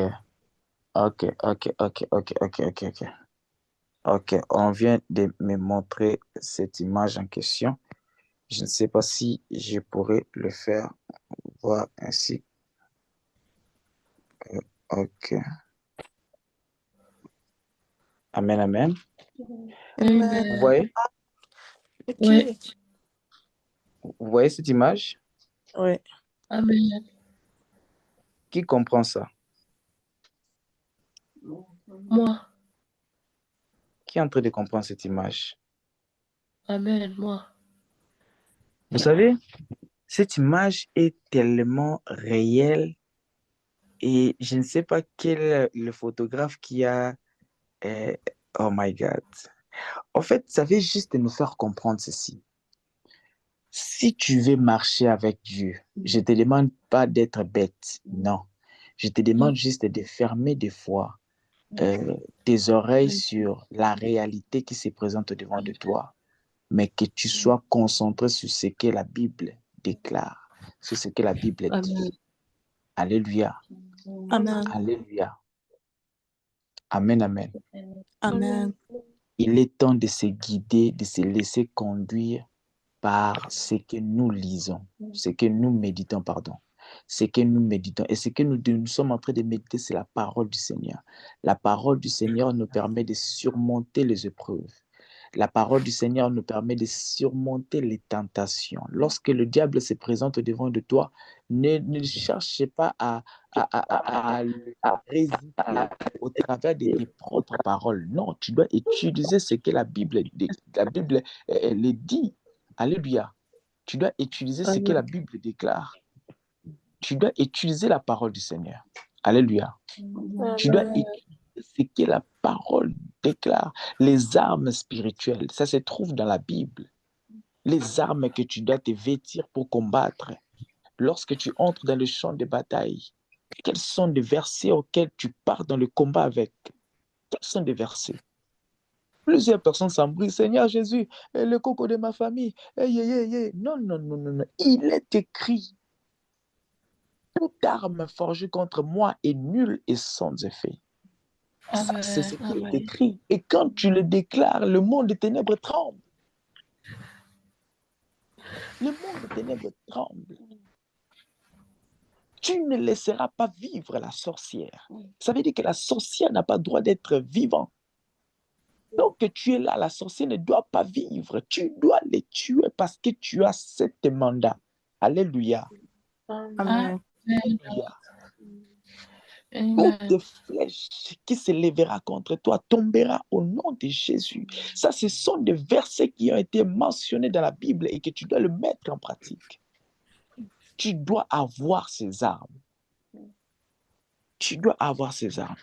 on vient de me montrer cette image en question. Je ne sais pas si je pourrais le faire voir ainsi. Ok. Amen, amen. Amen. Vous voyez? Oui. Vous voyez cette image? Oui. Amen. Qui comprend ça? Moi. Qui est en train de comprendre cette image? Amen, moi. Vous savez, cette image est tellement réelle et je ne sais pas quel est le photographe qui a... euh, oh my God. En fait, ça veut juste nous faire comprendre ceci. Si tu veux marcher avec Dieu, je ne te demande pas d'être bête, non. Je te demande juste de fermer des fois tes oreilles sur la réalité qui se présente devant de toi, mais que tu sois concentré sur ce que la Bible déclare, sur ce que la Bible dit. Alléluia. Amen. Alléluia. Amen, amen. Amen. Il est temps de se guider, de se laisser conduire par ce que nous lisons, ce que nous méditons, pardon. Ce que nous méditons et ce que nous sommes en train de méditer, c'est la parole du Seigneur. La parole du Seigneur nous permet de surmonter les épreuves. La parole du Seigneur nous permet de surmonter les tentations. Lorsque le diable se présente devant de toi, ne cherche pas à résister au travers de tes propres paroles. Non, tu dois utiliser ce que la Bible elle dit. Alléluia. Tu dois utiliser ce que la Bible déclare. Tu dois utiliser la parole du Seigneur. Alléluia. Tu dois utiliser ce que la parole déclare. Les armes spirituelles, ça se trouve dans la Bible. Les armes que tu dois te vêtir pour combattre. Lorsque tu entres dans le champ de bataille, quels sont les versets auxquels tu pars dans le combat avec? Quels sont les versets? Plusieurs personnes s'embrouillent. Seigneur Jésus, le coco de ma famille. Non, non, non, non, non. Il est écrit. Toute arme forgée contre moi est nulle et sans effet. Ça, c'est ce qui est écrit. Et quand tu le déclares, le monde des ténèbres tremble. Le monde des ténèbres tremble. Tu ne laisseras pas vivre la sorcière. Ça veut dire que la sorcière n'a pas le droit d'être vivante. Donc, tu es là, la sorcière ne doit pas vivre. Tu dois les tuer parce que tu as cet mandat. Alléluia. Amen. Alléluia. Toute flèche qui se lèvera contre toi tombera au nom de Jésus. Ça, ce sont des versets qui ont été mentionnés dans la Bible et que tu dois le mettre en pratique. Tu dois avoir ces armes. Tu dois avoir ces armes.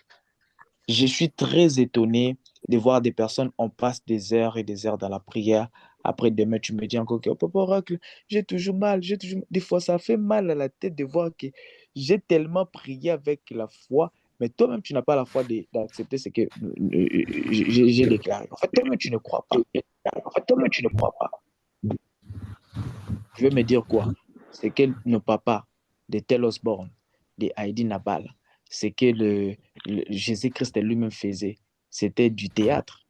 Je suis très étonné de voir des personnes, on passe des heures et des heures dans la prière. Après demain, tu me dis encore que, oh, papa Oracle, j'ai toujours mal, j'ai toujours... Des fois, ça fait mal à la tête de voir que j'ai tellement prié avec la foi, mais toi-même, tu n'as pas la foi d'accepter ce que j'ai déclaré. En fait, toi-même, tu ne crois pas. En fait, toi-même, tu ne crois pas. Je veux me dire quoi? C'est que nos papas de Tel Osborne, de Heidi Nabal, c'est que Jésus-Christ lui-même faisait. C'était du théâtre.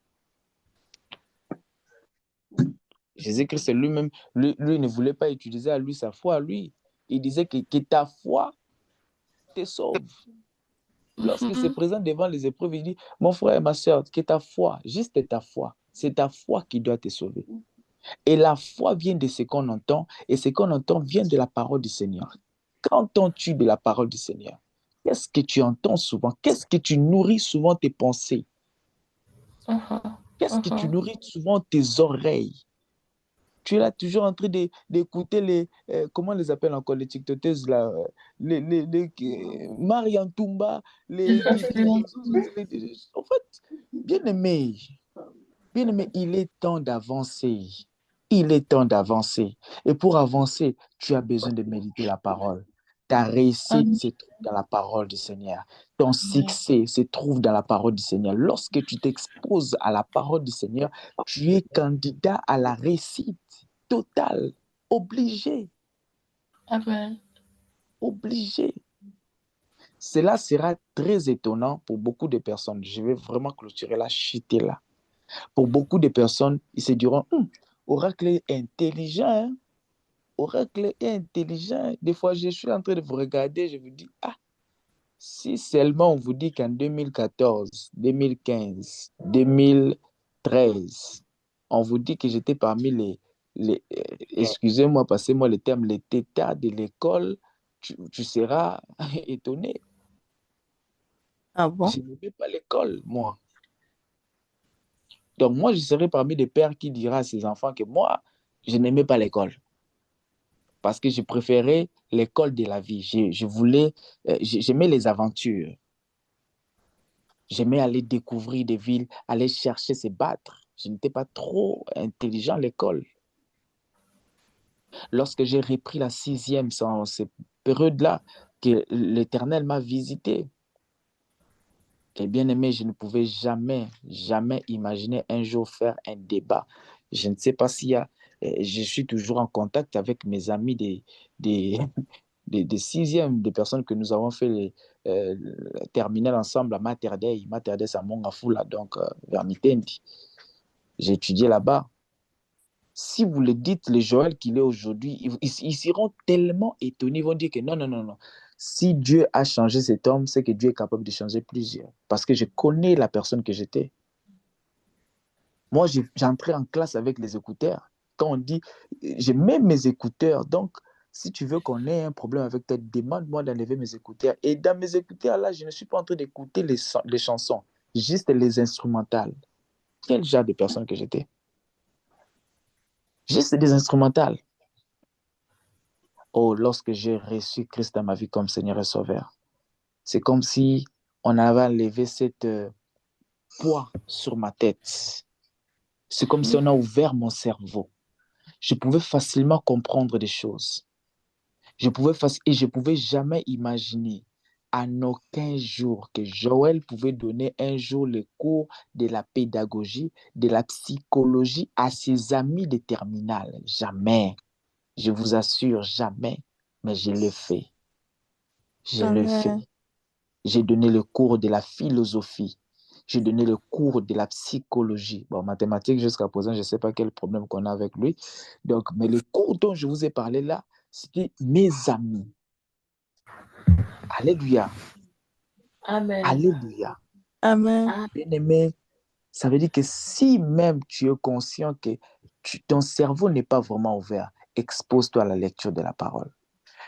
Jésus-Christ lui-même, lui ne voulait pas utiliser à lui sa foi. Lui, il disait que ta foi te sauve. Lorsqu'il se présente devant les épreuves, il dit, mon frère et ma soeur, que ta foi, juste ta foi, c'est ta foi qui doit te sauver. Et la foi vient de ce qu'on entend, et ce qu'on entend vient de la parole du Seigneur. Qu'entends-tu de la parole du Seigneur? Qu'est-ce que tu entends souvent? Qu'est-ce que tu nourris souvent tes pensées? Qu'est-ce que tu nourris souvent tes oreilles? Tu es là toujours en train d'écouter les, comment on les appelle encore, les TikTokers, là, les Marianne Toumba, en fait, bien-aimé, il est temps d'avancer. Il est temps d'avancer. Et pour avancer, tu as besoin de méditer la parole. Ta réussite se trouve dans la parole du Seigneur. Ton succès se trouve dans la parole du Seigneur. Lorsque tu t'exposes à la parole du Seigneur, tu es candidat à la réussite totale. Obligé. Amen. Obligé. Cela sera très étonnant pour beaucoup de personnes. Je vais vraiment clôturer la chute là. Pour beaucoup de personnes, ils se diront, Oracle est intelligent, hein? Oracle est intelligent. Des fois, je suis en train de vous regarder, je vous dis, si seulement on vous dit qu'en 2014, 2015, 2013, on vous dit que j'étais parmi excusez-moi, passez-moi le terme, les tétards de l'école, tu seras étonné. Ah bon? Je n'aimais pas l'école, moi. Donc, moi, je serai parmi des pères qui dira à ses enfants que moi, je n'aimais pas l'école. Parce que je préférais l'école de la vie. J'aimais les aventures. J'aimais aller découvrir des villes, aller chercher, se battre. Je n'étais pas trop intelligent à l'école. Lorsque j'ai repris la 6e, c'est en cette période-là que l'Éternel m'a visité. Et bien aimé, je ne pouvais jamais imaginer un jour faire un débat. Je ne sais pas s'il y a... Je suis toujours en contact avec mes amis des 6e, des personnes que nous avons fait les terminales ensemble à Mater Dei. Mater Dei, c'est à Mongafula, donc vers Mitendi. J'ai étudié là-bas. Si vous le dites, le Joël qu'il est aujourd'hui, ils seront tellement étonnés, ils vont dire que non, non, non, non. Si Dieu a changé cet homme, c'est que Dieu est capable de changer plusieurs. Parce que je connais la personne que j'étais. Moi, j'entrais en classe avec les écouteurs. Quand on dit, j'ai même mes écouteurs. Donc, si tu veux qu'on ait un problème avec toi, demande-moi d'enlever mes écouteurs. Et dans mes écouteurs, là, je ne suis pas en train d'écouter les chansons, juste les instrumentales. Quel genre de personne que j'étais? Juste des instrumentales. Oh, lorsque j'ai reçu Christ dans ma vie comme Seigneur et Sauveur, c'est comme si on avait enlevé cette poids sur ma tête. C'est comme si on a ouvert mon cerveau. Je pouvais facilement comprendre des choses. Et je pouvais jamais imaginer en aucun jour que Joël pouvait donner un jour le cours de la pédagogie, de la psychologie à ses amis de terminale. Jamais. Je vous assure, jamais. Mais je l'ai fait. Je l'ai fait. J'ai donné le cours de la philosophie. J'ai donné le cours de la psychologie. Bon, mathématiques, jusqu'à présent, je ne sais pas quel problème qu'on a avec lui. Donc, mais le cours dont je vous ai parlé là, c'était mes amis. Alléluia. Amen. Alléluia. Amen. Bien-aimé, ça veut dire que si même tu es conscient que ton cerveau n'est pas vraiment ouvert, expose-toi à la lecture de la parole.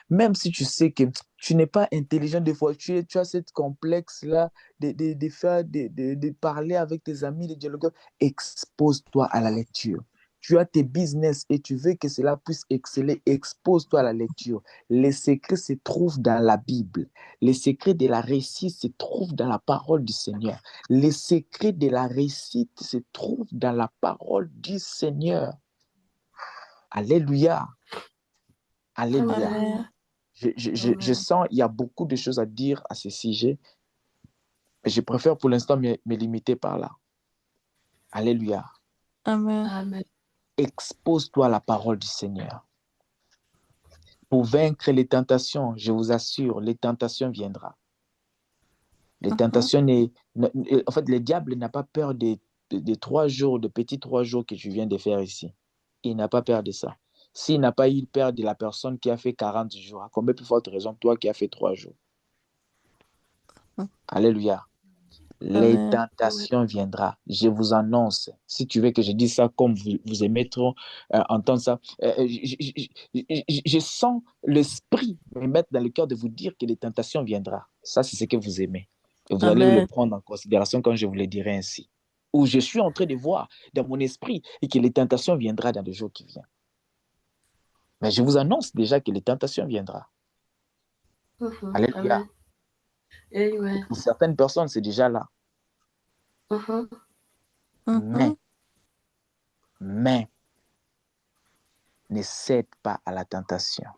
Même si tu sais que tu n'es pas intelligent des fois, tu as cette complexe-là de parler avec tes amis, de dialoguer, expose-toi à la lecture. Tu as tes business et tu veux que cela puisse exceller, expose-toi à la lecture. Les secrets se trouvent dans la Bible. Les secrets de la réussite se trouvent dans la parole du Seigneur. Les secrets de la réussite se trouvent dans la parole du Seigneur. Alléluia. Alléluia. Amen. Je sens qu'il y a beaucoup de choses à dire à ce sujet. Je préfère pour l'instant me limiter par là. Alléluia. Amen. Amen. Expose-toi à la parole du Seigneur. Pour vaincre les tentations, je vous assure, les tentations viendront. Les tentations, en fait, le diable n'a pas peur des 3 jours, de petits 3 jours que tu viens de faire ici. Il n'a pas peur de ça. S'il n'a pas eu peur de la personne qui a fait 40 jours, à combien plus forte raison toi qui as fait 3 jours? Alléluia. Les Amen. tentations viendront. Je vous annonce. Si tu veux que je dise ça comme vous aimez trop entendre ça, je sens l'esprit me mettre dans le cœur de vous dire que les tentations viendront. Ça, c'est ce que vous aimez. Et vous allez le Amen. prendre en considération quand je vous le dirai ainsi. Ou je suis en train de voir dans mon esprit et que les tentations viendront dans les jours qui viennent. Mais je vous annonce déjà que les tentations viendront. Alléluia. Amen. Amen. Pour certaines personnes, c'est déjà là. Mais, ne cède pas à la tentation.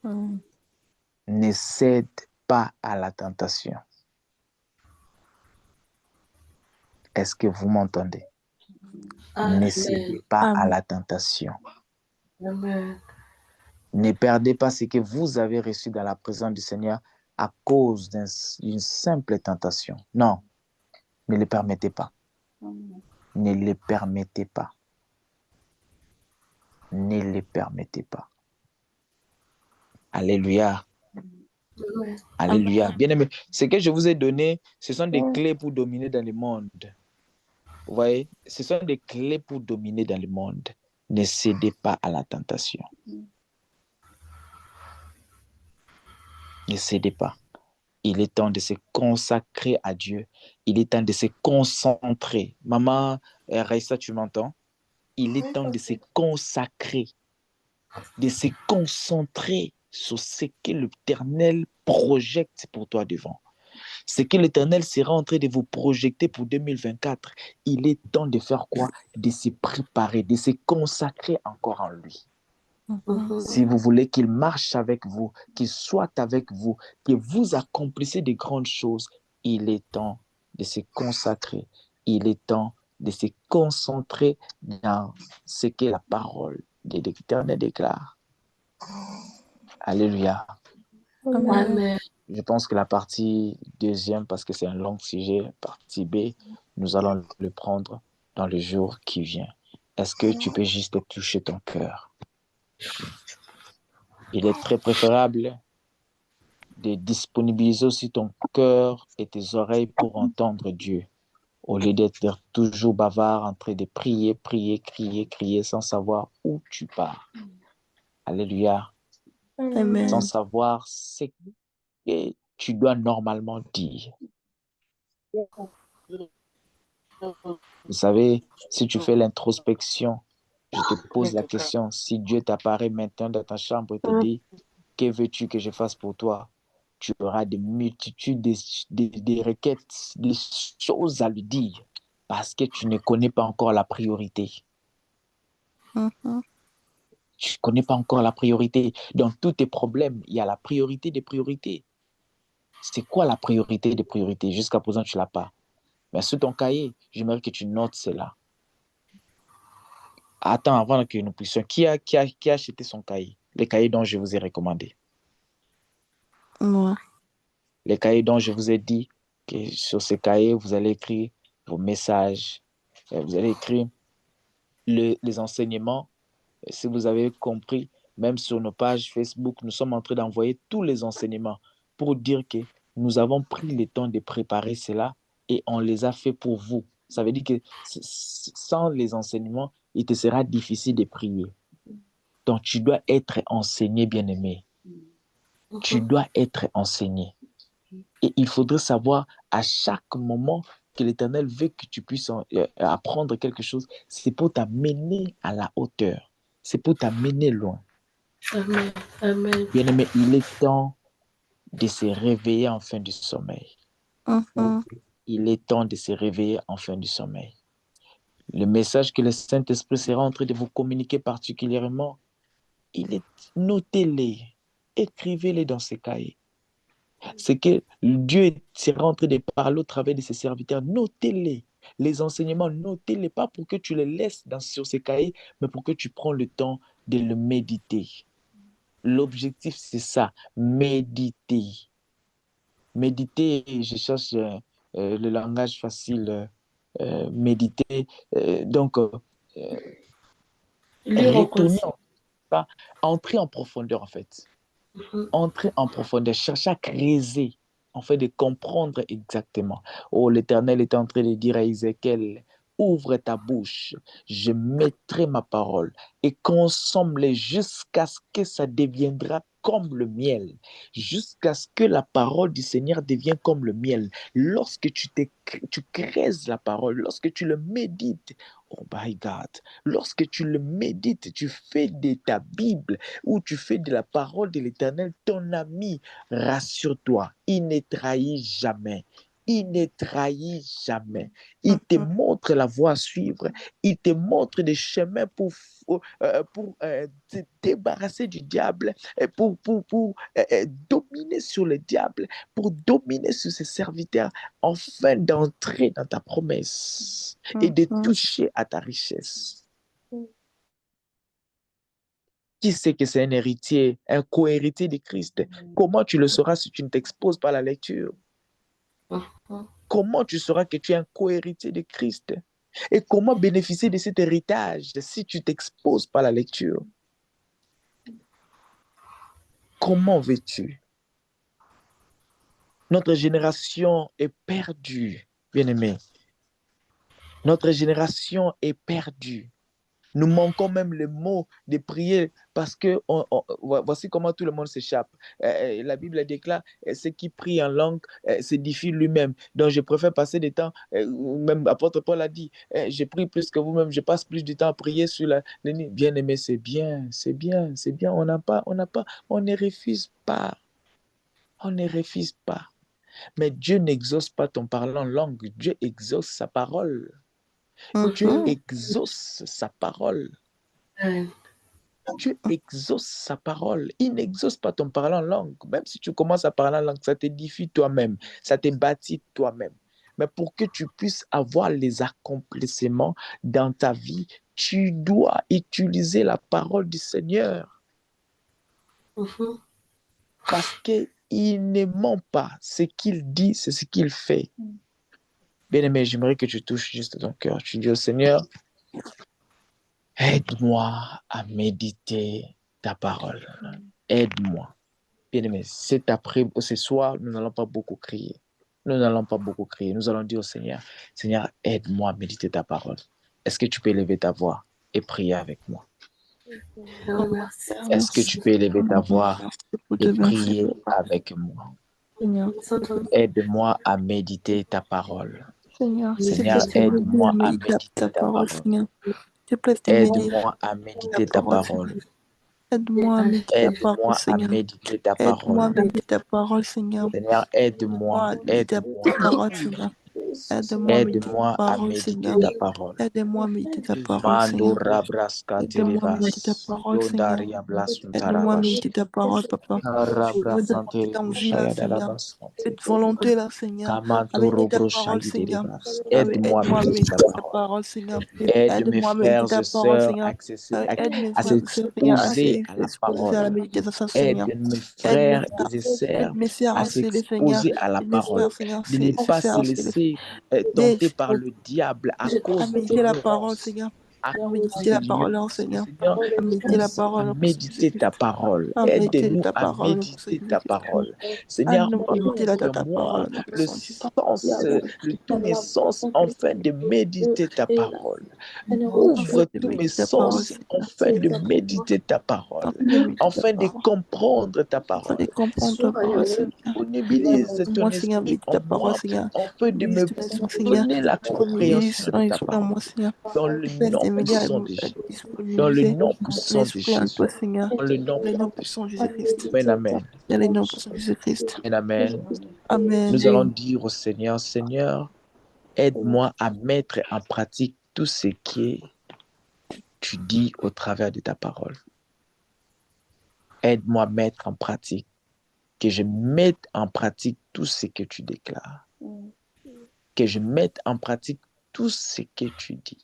Ne cède pas à la tentation. Est-ce que vous m'entendez? Ne cédez pas à la tentation. Amen. Ne perdez pas ce que vous avez reçu dans la présence du Seigneur à cause d'une simple tentation. Non, ne le permettez pas. Ne le permettez pas. Ne le permettez pas. Alléluia. Alléluia. Bien-aimé, ce que je vous ai donné, ce sont des clés pour dominer dans le monde. Vous voyez, ce sont des clés pour dominer dans le monde. Ne cédez pas à la tentation. Ne cédez pas. Il est temps de se consacrer à Dieu. Il est temps de se concentrer. Maman, Raissa, tu m'entends? Il est temps de se consacrer, de se concentrer sur ce que l'Éternel projette pour toi devant. Ce que l'Éternel sera en train de vous projeter pour 2024. Il est temps de faire quoi? De se préparer, de se consacrer encore en lui. Si vous voulez qu'il marche avec vous, qu'il soit avec vous, que vous accomplissez de grandes choses, il est temps de se consacrer. Il est temps de se concentrer dans ce que la parole de l'Éternel déclare. Alléluia. Amen. Je pense que la partie deuxième, parce que c'est un long sujet, partie B, nous allons le prendre dans le jour qui vient. Est-ce que tu peux juste toucher ton cœur? Il est très préférable de disponibiliser aussi ton cœur et tes oreilles pour entendre Dieu, au lieu d'être toujours bavard, en train de prier, prier, crier, crier, sans savoir où tu pars. Alléluia. Amen. Sans savoir ce que tu dois normalement dire. Vous savez, si tu fais l'introspection, je te pose la question, si Dieu t'apparaît maintenant dans ta chambre et te dit, que veux-tu que je fasse pour toi? Tu auras des multitudes, des requêtes, des choses à lui dire parce que tu ne connais pas encore la priorité. Tu ne connais pas encore la priorité. Dans tous tes problèmes, il y a la priorité des priorités. C'est quoi la priorité des priorités? Jusqu'à présent, tu ne l'as pas. Mais sur ton cahier, j'aimerais que tu notes cela. Attends, avant que nous puissions. Qui a acheté son cahier? Les cahiers dont je vous ai recommandé. Moi. Les cahiers dont je vous ai dit que sur ces cahiers, vous allez écrire vos messages. Vous allez écrire les enseignements. Si vous avez compris, même sur nos pages Facebook, nous sommes en train d'envoyer tous les enseignements pour dire que nous avons pris le temps de préparer cela et on les a fait pour vous. Ça veut dire que sans les enseignements, il te sera difficile de prier. Donc, tu dois être enseigné, bien-aimé. Tu dois être enseigné. Et il faudrait savoir à chaque moment que l'Éternel veut que tu puisses apprendre quelque chose. C'est pour t'amener à la hauteur. C'est pour t'amener loin. Amen. Amen. Bien-aimé, il est temps de se réveiller en fin du sommeil. Il est temps de se réveiller en fin du sommeil. Le message que le Saint-Esprit sera en train de vous communiquer particulièrement, notez-les, écrivez-les dans ces cahiers. C'est que Dieu sera en train de parler au travers de ses serviteurs. Notez-les. Les enseignements, notez-les, pas pour que tu les laisses sur ces cahiers, mais pour que tu prends le temps de le méditer. L'objectif, c'est ça, méditer. Méditer, je cherche le langage facile, méditer. Donc, retourner, entrer en profondeur, en fait. Entrer en profondeur, chercher à creuser, en fait, de comprendre exactement. Oh, l'Éternel est en train de dire à Ézéchiel, ouvre ta bouche, je mettrai ma parole et consomme-les jusqu'à ce que ça deviendra comme le miel, jusqu'à ce que la parole du Seigneur devienne comme le miel. Lorsque tu creuses la parole, lorsque tu le médites, oh my God, lorsque tu le médites, tu fais de ta Bible ou tu fais de la parole de l'Éternel ton ami, rassure-toi, il ne trahit jamais. Il ne trahit jamais. Il te montre la voie à suivre. Il te montre des chemins pour te débarrasser du diable, pour dominer sur le diable, pour dominer sur ses serviteurs, afin d'entrer dans ta promesse et de toucher à ta richesse. Qui sait que c'est un héritier, un co-héritier de Christ? Comment tu le sauras si tu ne t'exposes pas à la lecture? Comment tu sauras que tu es un co-héritier de Christ? Et comment bénéficier de cet héritage si tu ne t'exposes pas à la lecture? Comment veux-tu? Notre génération est perdue, bien-aimé. Notre génération est perdue. Nous manquons même les mots de prier parce que voici comment tout le monde s'échappe. La Bible déclare ce qui prie en langue s'édifie lui-même. Donc, je préfère passer du temps, même apôtre Paul a dit, je prie plus que vous-même, je passe plus du temps à prier sur la nuit. Bien-aimé, c'est bien, c'est bien, c'est bien. On ne refuse pas. On ne refuse pas. Mais Dieu n'exauce pas ton parlant en langue. Dieu exauce sa parole. Dieu exauce sa parole. Dieu exauce sa parole. Il n'exauce pas ton parlant en langue. Même si tu commences à parler en langue, ça t'édifie toi-même. Ça te bâtit toi-même. Mais pour que tu puisses avoir les accomplissements dans ta vie, tu dois utiliser la parole du Seigneur. Parce qu'il ne ment pas. Ce qu'il dit, c'est ce qu'il fait. Bien-aimé, j'aimerais que tu touches juste ton cœur. Tu dis au Seigneur, aide-moi à méditer ta parole. Aide-moi. Bien-aimé, ce soir, nous n'allons pas beaucoup crier. Nous n'allons pas beaucoup crier. Nous allons dire au Seigneur, Seigneur, aide-moi à méditer ta parole. Est-ce que tu peux élever ta voix et prier avec moi? Est-ce que tu peux élever ta voix et prier avec moi? Aide-moi à méditer ta parole. Seigneur, aide-moi à méditer ta parole. Aide-moi à méditer ta parole. Aide-moi à méditer ta parole, Aide-moi à Seigneur. méditer ta Aide-moi à parole. méditer ta parole, Seigneur. Seigneur, aide-moi. Méditer ta parole, Seigneur. Aide-moi à méditer ta Aide-moi à parole, méditer Seigneur. ta parole. Aide-moi à méditer ta parole, Mando Seigneur. rabraska Aide-moi à terevas. méditer ta parole, Seigneur. Dodaria Aide-moi à blasutarabash. méditer ta parole, Papa. Je veux de cette envie là, Seigneur. Cette volonté là, Seigneur. À méditer ta parole, Seigneur. Aide-moi Aide-moi à à méditer méditer ta ta parole. parole, Seigneur. Aide mes Aide-moi à méditer frères ta et parole, sœurs Seigneur. Aide mes à frères et sœurs, Seigneur, à s'exposer à la s'exposer à la parole. méditation, Seigneur. Aide mes Aide mes frères et sœurs sœurs à à céder, Seigneur. s'exposer à la Aide mes parole. frères, Seigneur, De ne pas se laisser tenter par le diable à cause de méditer la parole, l'ignorance. Seigneur. À À cause méditer de la parole, l'ignorance. Seigneur. Seigneur, À méditer la pousse à parole, méditer ta parole. à méditer Aide-nous ta à parole, méditer ta parole. à Seigneur, nous méditer ta ouvre-moi parole, mon le sang, sens, tous mes sens, afin de méditer ta parole. Ouvre tous mes méditer ta parole, sens, afin de méditer ta parole. Afin de comprendre ta afin de parole. comprendre ta parole, Seigneur. Disponibilise ton Moi, Seigneur, esprit médite en ta parole, moi, Seigneur. afin de Utilise me ton esprit, Seigneur. donner la Utilise compréhension ton de ta esprit en parole. moi, Seigneur. Dans le Fais nom m'aider puissant de à Jésus. Dans le disponibiliser nom mon puissant de esprit en Jésus. toi, Seigneur. Dans le nom Dans le nom puissant. puissant de Jésus-Christ. Amen, amen. Dans le nom puissant de Jésus-Christ. Amen, amen. Amen. Nous allons dire au Seigneur, Seigneur, aide-moi à mettre en pratique tout ce que tu dis au travers de ta parole. Aide-moi à mettre en pratique, que je mette en pratique tout ce que tu déclares. Que je mette en pratique tout ce que tu dis.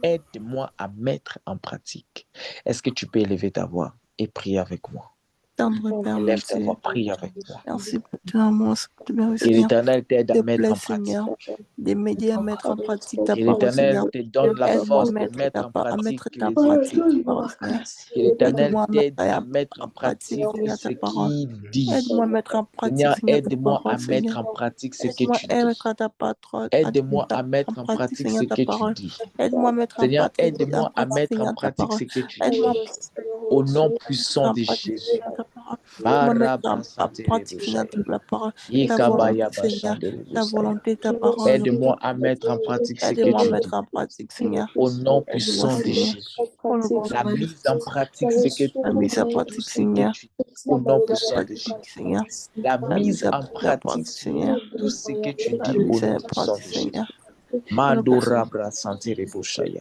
Aide-moi à mettre en pratique. Est-ce que tu peux élever ta voix et prier avec moi? Tendre Père, Élève ta merci. voix, prie avec moi. Merci pour ton amour, pour ton Et Seigneur. l'Éternel t'aide à Te mettre plaît, en pratique. Seigneur, de m'aider à mettre en pratique ta Et parole, l'Éternel Seigneur. te donne la Aide-moi force de mettre en à mettre pratique ta les pratique ta parole, Seigneur. Et l'Éternel Aide-moi t'aide à à mettre en pratique Seigneur, ce ta parole. qu'il dit. Aide-moi à mettre en pratique, Seigneur, Seigneur, ta aide-moi parole, à mettre Seigneur. en pratique ce que Aide-moi tu à dis. mettre ta parole, Aide-moi à en mettre en pratique, pratique ce Seigneur, ta que tu parole. dis. Aide-moi à mettre Seigneur, aide-moi à mettre en Seigneur, ta pratique parole. ce que tu Aide-moi dis. Au nom puissant en de pratique, Jésus. Seigneur, ta parole. Aide-moi à mettre en pratique, Seigneur, la parole. Ta volonté, Seigneur, ta volonté, ta parole. Aide-moi à mettre en pratique ce que Aide-moi à tu mettre dis. en pratique, Seigneur. Au nom Aide-moi, puissant de Seigneur. Jésus. Au nom La puissant de mise en pratique, c'est que la mise en pratique, ce que Seigneur. tu dis. Au nom La puissant de Jésus. pratique, Seigneur. La La mise mise en en pratique, pratique, Seigneur. tout ce que tu La dis au mise nom en puissant pratique, de Jésus. Seigneur. Mandora Brasante Reboshaya.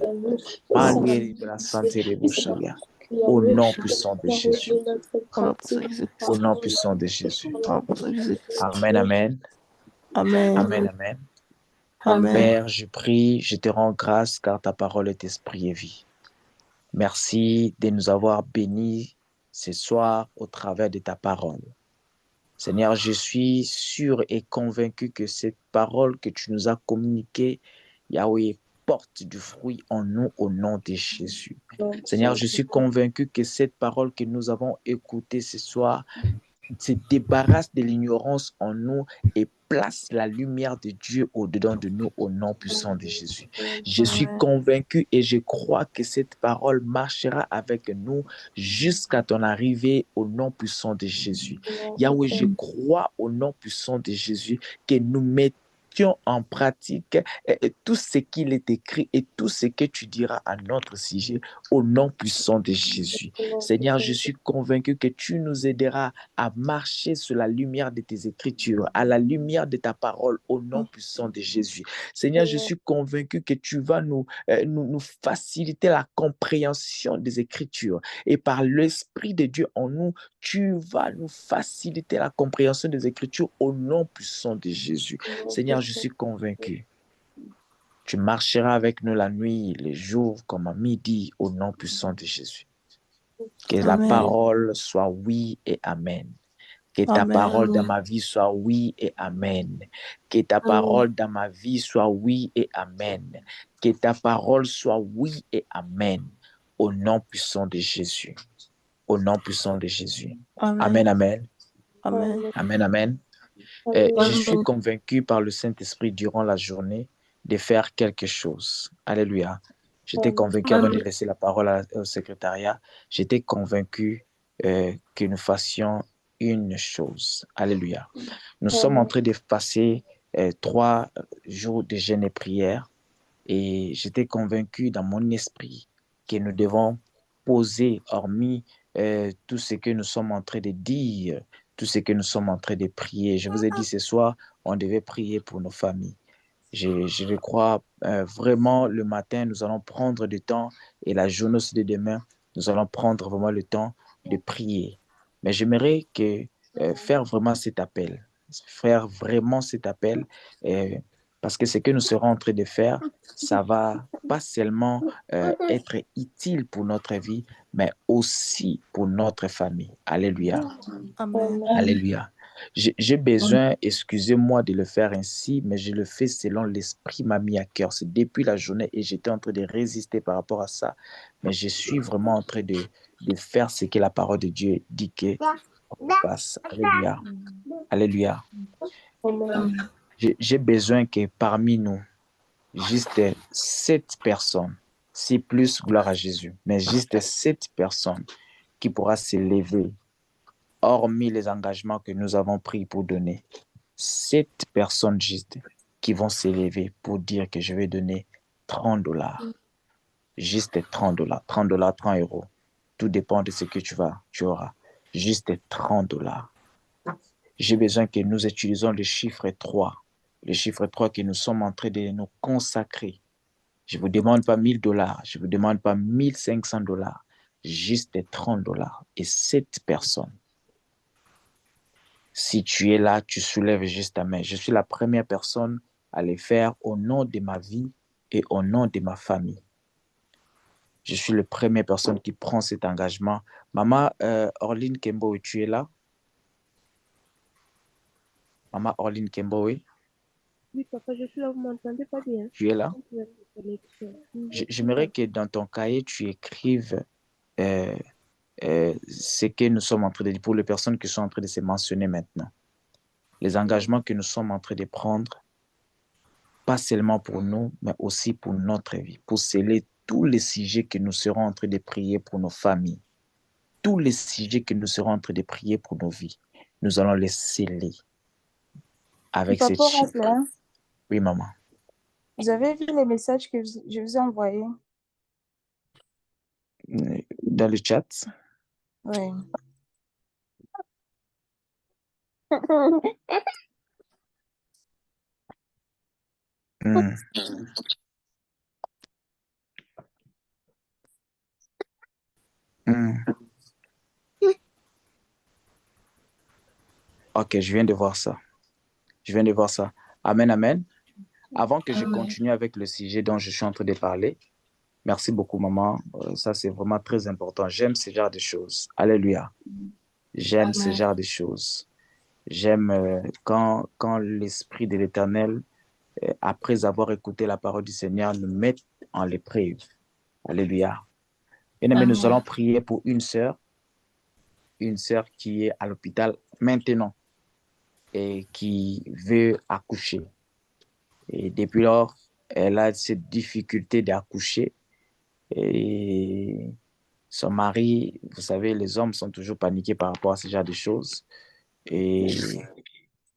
Manuel Brasante Reboshaya. Au nom puissant de Jésus. Au nom puissant de Jésus-Christ. Au nom puissant de Jésus. Au nom puissant de Jésus-Christ. Amen, amen. Amen. Amen, amen. Amen. Père, je prie, je te rends grâce car ta parole est esprit et vie. Merci de nous avoir bénis ce soir au travers de ta parole. Seigneur, je suis sûr et convaincu que cette parole que tu nous as communiquée, Yahweh, porte du fruit en nous au nom de Jésus. Seigneur, je suis convaincu que cette parole que nous avons écoutée ce soir se débarrasse de l'ignorance en nous et place la lumière de Dieu au-dedans de nous au nom puissant de Jésus. Je suis convaincu et je crois que cette parole marchera avec nous jusqu'à ton arrivée au nom puissant de Jésus. Yahweh, je crois au nom puissant de Jésus que nous mettions en pratique tout ce qu'il est écrit et tout ce que tu diras à notre sujet au nom puissant de Jésus. Seigneur, je suis convaincu que tu nous aideras à marcher sur la lumière de tes écritures, à la lumière de ta parole au nom puissant de Jésus. Seigneur, je suis convaincu que tu vas nous faciliter la compréhension des écritures et par l'Esprit de Dieu en nous, tu vas nous faciliter la compréhension des Écritures au nom puissant de Jésus. Seigneur, je suis convaincu. Tu marcheras avec nous la nuit, les jours comme à midi au nom puissant de Jésus. Que la parole soit oui et amen. Que ta parole dans ma vie soit oui et amen. Que ta parole dans ma vie soit oui et amen. Que ta parole soit oui et amen. Au nom puissant de Jésus. Au nom puissant de Jésus. Amen, amen. Amen. Amen, amen. Je suis convaincu par le Saint-Esprit durant la journée de faire quelque chose. Alléluia. J'étais convaincu avant de laisser la parole au secrétariat. J'étais convaincu que nous fassions une chose. Alléluia. Nous sommes en train de passer 3 jours de jeûne et prière et j'étais convaincu dans mon esprit que nous devons poser, hormis tout ce que nous sommes en train de dire, tout ce que nous sommes en train de prier. Je vous ai dit ce soir, on devait prier pour nos familles. Je crois vraiment le matin, nous allons prendre du temps et la journée aussi de demain, nous allons prendre vraiment le temps de prier. Mais j'aimerais que faire vraiment cet appel, parce que ce que nous serons en train de faire, ça va pas seulement être utile pour notre vie, mais aussi pour notre famille. Alléluia. Amen. Alléluia. J'ai besoin, excusez-moi de le faire ainsi, mais je le fais selon l'Esprit m'a mis à cœur. C'est depuis la journée et j'étais en train de résister par rapport à ça, mais je suis vraiment en train de faire ce que la parole de Dieu dit que on fasse. Alléluia. Alléluia. J'ai besoin que parmi nous, juste 7 personnes, si plus, gloire à Jésus, mais juste 7 personnes qui pourra se lever, hormis les engagements que nous avons pris pour donner. 7 personnes juste qui vont s'élever pour dire que je vais donner $30. Juste $30. $30, 30 euros. Tout dépend de ce que tu auras. Juste $30. J'ai besoin que nous utilisions le chiffre 3. Le chiffre 3 que nous sommes en train de nous consacrer. Je ne vous demande pas $1000. Je ne vous demande pas $1500. Juste $30. Et 7 personnes. Si tu es là, tu soulèves juste ta main. Je suis la première personne à le faire au nom de ma vie et au nom de ma famille. Je suis la première personne qui prend cet engagement. Maman Orline Kembo, tu es là? Maman Orline Kembo, oui? Oui, papa, je suis là, vous m'entendez pas bien? Tu es là? J'aimerais que dans ton cahier, tu écrives ce que nous sommes en train de dire pour les personnes qui sont en train de se mentionner maintenant. Les engagements que nous sommes en train de prendre, pas seulement pour nous, mais aussi pour notre vie, pour sceller tous les sujets que nous serons en train de prier pour nos familles, tous les sujets que nous serons en train de prier pour nos vies. Nous allons les sceller avec ces chiffres. Oui, maman. Vous avez vu les messages que je vous ai envoyés? Dans le chat? Oui. Ok, je viens de voir ça. Amen, amen. Avant que je continue avec le sujet dont je suis en train de parler, merci beaucoup, maman. Ça, c'est vraiment très important. J'aime ce genre de choses. Alléluia. J'aime ce genre de choses. J'aime quand l'Esprit de l'Éternel, après avoir écouté la parole du Seigneur, nous met en l'épreuve. Alléluia. Bien aimé, nous allons prier pour une sœur qui est à l'hôpital maintenant et qui veut accoucher. Et depuis lors, elle a cette difficulté d'accoucher. Et son mari, vous savez, les hommes sont toujours paniqués par rapport à ce genre de choses. Et,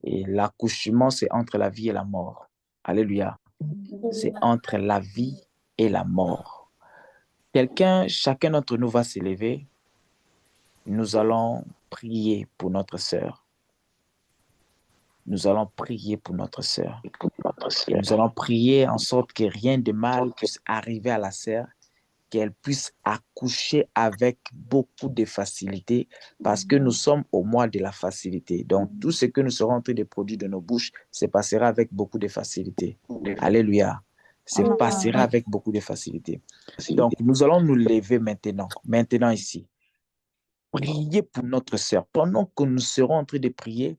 et l'accouchement, c'est entre la vie et la mort. Alléluia. C'est entre la vie et la mort. Chacun d'entre nous va s'élever. Nous allons prier pour notre sœur. Nous allons prier pour notre sœur. Nous allons prier en sorte que rien de mal puisse arriver à la sœur, qu'elle puisse accoucher avec beaucoup de facilité, parce que nous sommes au mois de la facilité. Donc, tout ce que nous serons en train de produire de nos bouches se passera avec beaucoup de facilité. Alléluia. Se passera avec beaucoup de facilité. Donc, nous allons nous lever maintenant ici. Prier pour notre sœur. Pendant que nous serons en train de prier,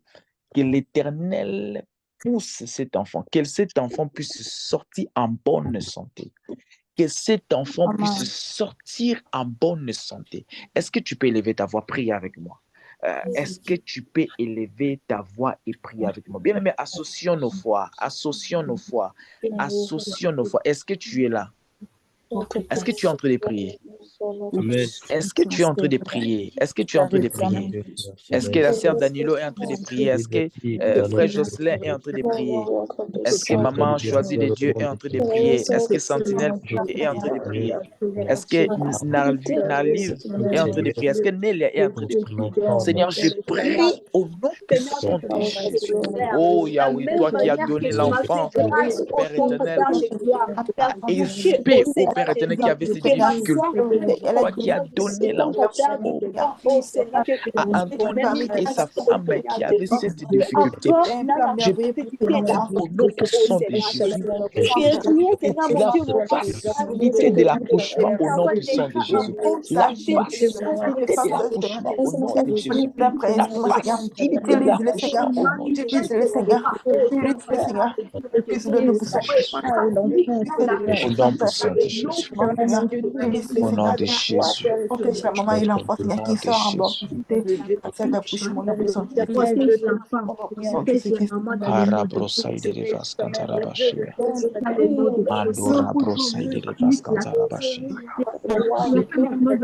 que l'Éternel pousse cet enfant, que cet enfant puisse sortir en bonne santé. Que cet enfant puisse sortir en bonne santé. Est-ce que tu peux élever ta voix, prier avec moi? Est-ce que tu peux élever ta voix et prier avec moi? Bien aimé, associons nos foi. Est-ce que tu es là? Est-ce que tu es en train de prier? Est-ce que tu es en train de prier? Est-ce que la sœur Danilo est en train de prier? Est-ce que frère Jocelyn est en train de prier? Est-ce que maman choisie de Dieu est en train de prier? Est-ce que Sentinelle est en train de prier? Est-ce que Naliv est en train de prier? Est-ce que Nelia est en train de prier? Seigneur, je prie au nom puissant de Jésus. Oh Yahweh, toi qui as donné l'enfant, Père éternel, à Espé, oh Père éternel, qui avait ces difficultés. Toi qui as donné l'enfant à Anthony et sa femme qui avaient cette difficulté. Je prie au nom puissant de Jésus. La facilité de l'accouchement au nom puissant de Jésus. La facilité de l'accouchement au nom de Jésus. La facilité de l'accouchement au nom de Jésus. Au nom puissant de Jésus. Au nom de Jésus.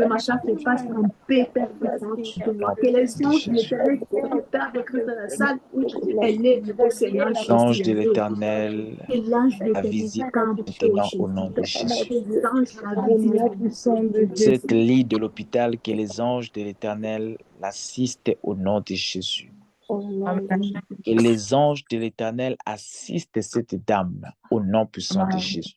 de ma chatte se passe en paix, Père. Que les anges de l'éternel qui préparent des trucs dans la salle où elle est, au Seigneur. L'ange de l'éternel la visite maintenant au nom de Jésus. Cette lit de l'hôpital, que les anges de l'éternel l'assistent au nom de Jésus. Que les anges de l'éternel assistent cette dame au nom puissant de Jésus.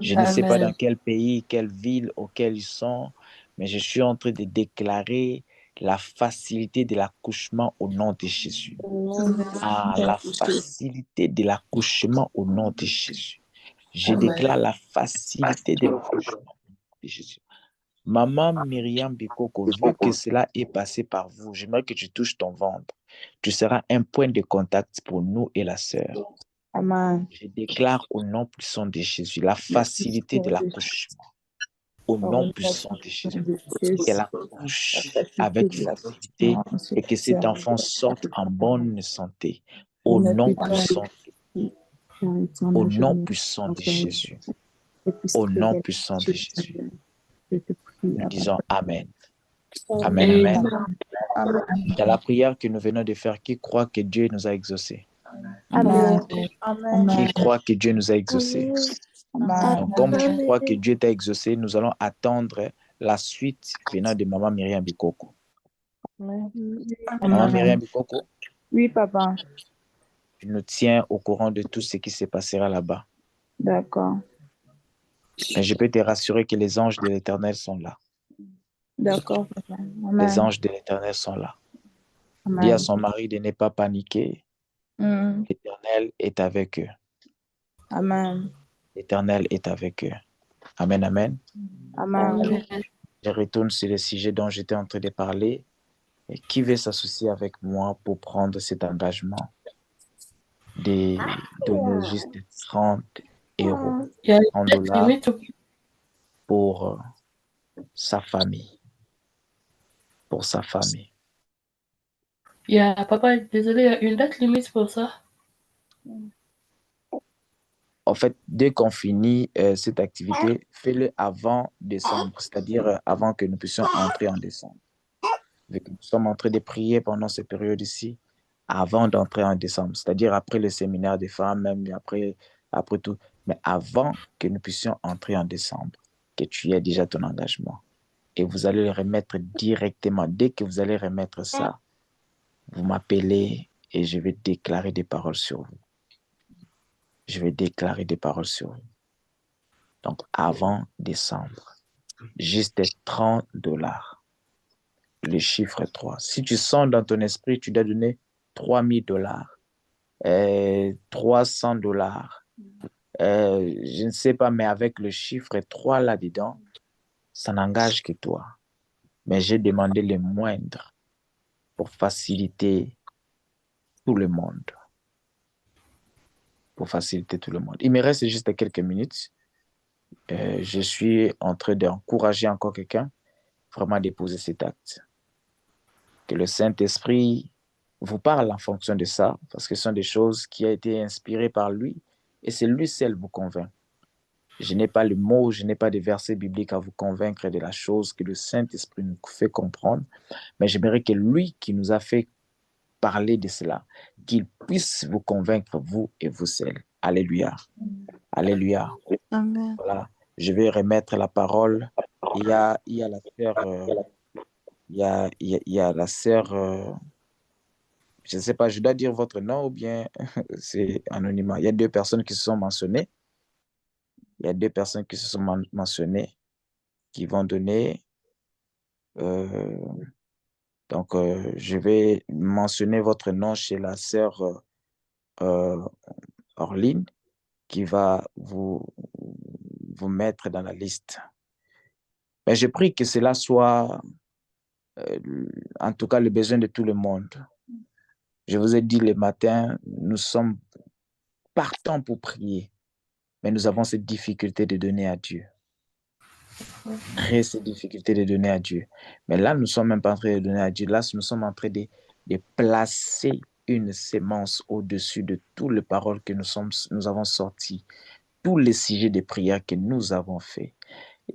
Je ne sais pas dans quel pays, quelle ville auquel ils sont, mais je suis en train de déclarer la facilité de l'accouchement au nom de Jésus. La facilité de l'accouchement au nom de Jésus. Je déclare la facilité de l'accouchement au nom de Jésus. Maman Myriam Bikoko, vu que cela est passé par vous, j'aimerais que tu touches ton ventre. Tu seras un point de contact pour nous et la sœur. Amen. Je déclare au nom puissant de Jésus la facilité de l'accouchement. Au nom puissant de Jésus. Qu'elle accouche avec facilité et que cet enfant sorte en bonne santé. Au nom puissant de Jésus. Au nom puissant de Jésus. Nous disons Amen. Amen, amen. C'est la prière que nous venons de faire. Qui croit que Dieu nous a exaucés? Amen. Qui croit que Dieu nous a exaucés? Donc, comme tu crois que Dieu t'a exaucé, nous allons attendre la suite venant de Maman Myriam Bikoko. Maman Myriam Bikoko? Oui, papa. Tu nous tiens au courant de tout ce qui se passera là-bas. D'accord. Mais je peux te rassurer que les anges de l'Éternel sont là. D'accord, papa. Amen. Les anges de l'Éternel sont là. Dis à son mari de ne pas paniquer. L'Éternel est avec eux. Amen. L'Éternel est avec eux. Amen, amen. Amen. Je retourne sur le sujet dont j'étais en train de parler. Et qui veut s'associer avec moi pour prendre cet engagement de donner juste 30 euros, 30 dollars pour sa famille. Pour sa famille. Papa, désolé, il y a une date limite pour ça. En fait, dès qu'on finit cette activité, fais-le avant décembre, c'est-à-dire avant que nous puissions entrer en décembre. Vu que nous sommes en train de prier pendant cette période ici, avant d'entrer en décembre, c'est-à-dire après le séminaire des femmes, même après tout, mais avant que nous puissions entrer en décembre, que tu aies déjà ton engagement. Et vous allez le remettre directement. Dès que vous allez remettre ça, vous m'appelez et je vais déclarer des paroles sur vous. Je vais déclarer des paroles sur vous. Donc, avant décembre, juste $30. Le chiffre 3. Si tu sens dans ton esprit, tu dois donner $3,000, $300. Je ne sais pas, mais avec le chiffre 3 là-dedans, ça n'engage que toi. Mais j'ai demandé le moindre pour faciliter tout le monde. Pour faciliter tout le monde. Il me reste juste quelques minutes. Je suis en train d'encourager encore quelqu'un vraiment à déposer cet acte. Que le Saint-Esprit vous parle en fonction de ça, parce que ce sont des choses qui ont été inspirées par lui, et c'est lui seul vous convainc. Je n'ai pas le mot, je n'ai pas de verset biblique à vous convaincre de la chose que le Saint-Esprit nous fait comprendre, mais j'aimerais que lui qui nous a fait parler de cela, qu'il puisse vous convaincre, vous et vous seuls. Alléluia. Alléluia. Amen. Voilà. Je vais remettre la parole. Il y a la sœur, il y a la sœur, je ne sais pas, je dois dire votre nom ou bien c'est anonymat. Il y a deux personnes qui se sont mentionnées. Il y a deux personnes qui se sont mentionnées qui vont donner. Donc, je vais mentionner votre nom chez la sœur Orline qui va vous mettre dans la liste. Mais je prie que cela soit, en tout cas, le besoin de tout le monde. Je vous ai dit le matin, nous sommes partants pour prier, mais nous avons cette difficulté de donner à Dieu. Cette difficulté de donner à Dieu. Mais là, nous ne sommes même pas en train de donner à Dieu. Là, nous sommes en train de placer une sémence au-dessus de toutes les paroles que nous avons sorties, tous les sujets de prière que nous avons faits.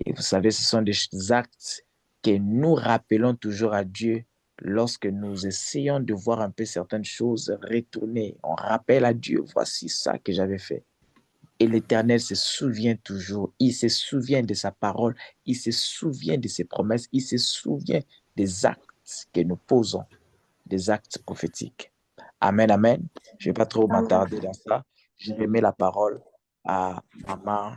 Et vous savez, ce sont des actes que nous rappelons toujours à Dieu lorsque nous essayons de voir un peu certaines choses retourner. On rappelle à Dieu, voici ça que j'avais fait. Et l'Éternel se souvient toujours. Il se souvient de sa parole. Il se souvient de ses promesses. Il se souvient des actes que nous posons, des actes prophétiques. Amen, amen. Je ne vais pas trop m'attarder dans ça. Je remets la parole à maman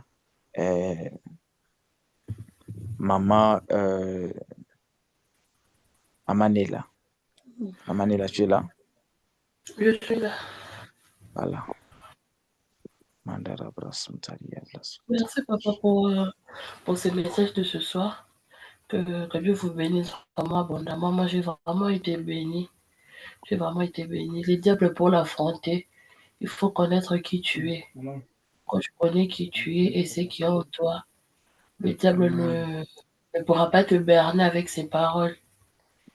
Amanela. Amanela, tu es là? Je suis là. Voilà. Merci, papa, pour ce message de ce soir. Que Dieu vous bénisse vraiment abondamment. Moi, j'ai vraiment été béni. J'ai vraiment été béni. Les diables, pour l'affronter, il faut connaître qui tu es. Quand tu connais qui tu es et ce qui est en toi, le diable ne pourra pas te berner avec ses paroles.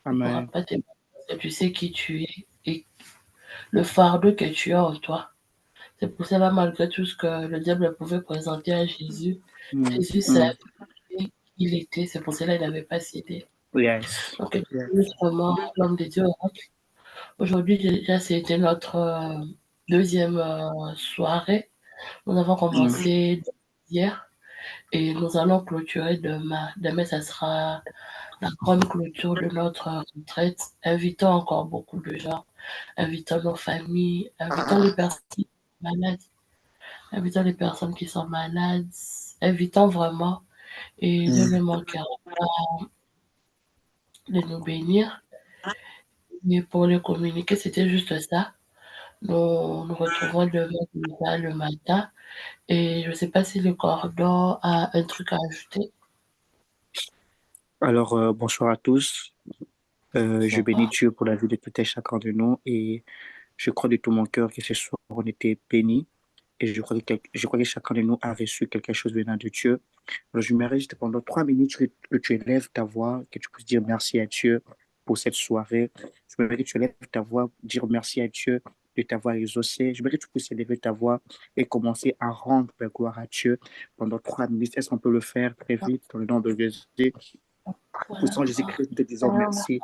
Il ne pourra pas te berner parce que tu sais qui tu es et le fardeau que tu as en toi. C'est pour cela, malgré tout ce que le diable pouvait présenter à Jésus, Jésus savait qui il était. C'est pour cela qu'il n'avait pas cédé. Donc, justement, l'homme de Dieu. Aujourd'hui, déjà, c'était notre deuxième soirée. Nous avons commencé hier et nous allons clôturer demain. Demain, ça sera la grande clôture de notre retraite. Invitons encore beaucoup de gens. Invitons nos familles. Invitons les personnes qui sont malades. Invitons les personnes qui sont malades. Invitons vraiment et ne le manquerons pas de nous bénir. Mais pour le communiquer, c'était juste ça. Nous retrouvons demain le matin. Et je ne sais pas si le cordon a un truc à ajouter. Alors, bonsoir à tous. Je bénis Dieu pour la vie de tout et chacun de nous et je crois de tout mon cœur que ce soir on était bénis et je crois que chacun de nous a reçu quelque chose venant de Dieu. Alors, je m'aimerais juste pendant 3 minutes que tu élèves ta voix, que tu puisses dire merci à Dieu pour cette soirée. J'aimerais que tu élèves ta voix, dire merci à Dieu de t'avoir exaucé. J'aimerais que tu puisses élever ta voix et commencer à rendre la gloire à Dieu pendant 3 minutes. Est-ce qu'on peut le faire très vite dans le nom de Jésus? Puissant Jésus-Christ, te disons merci.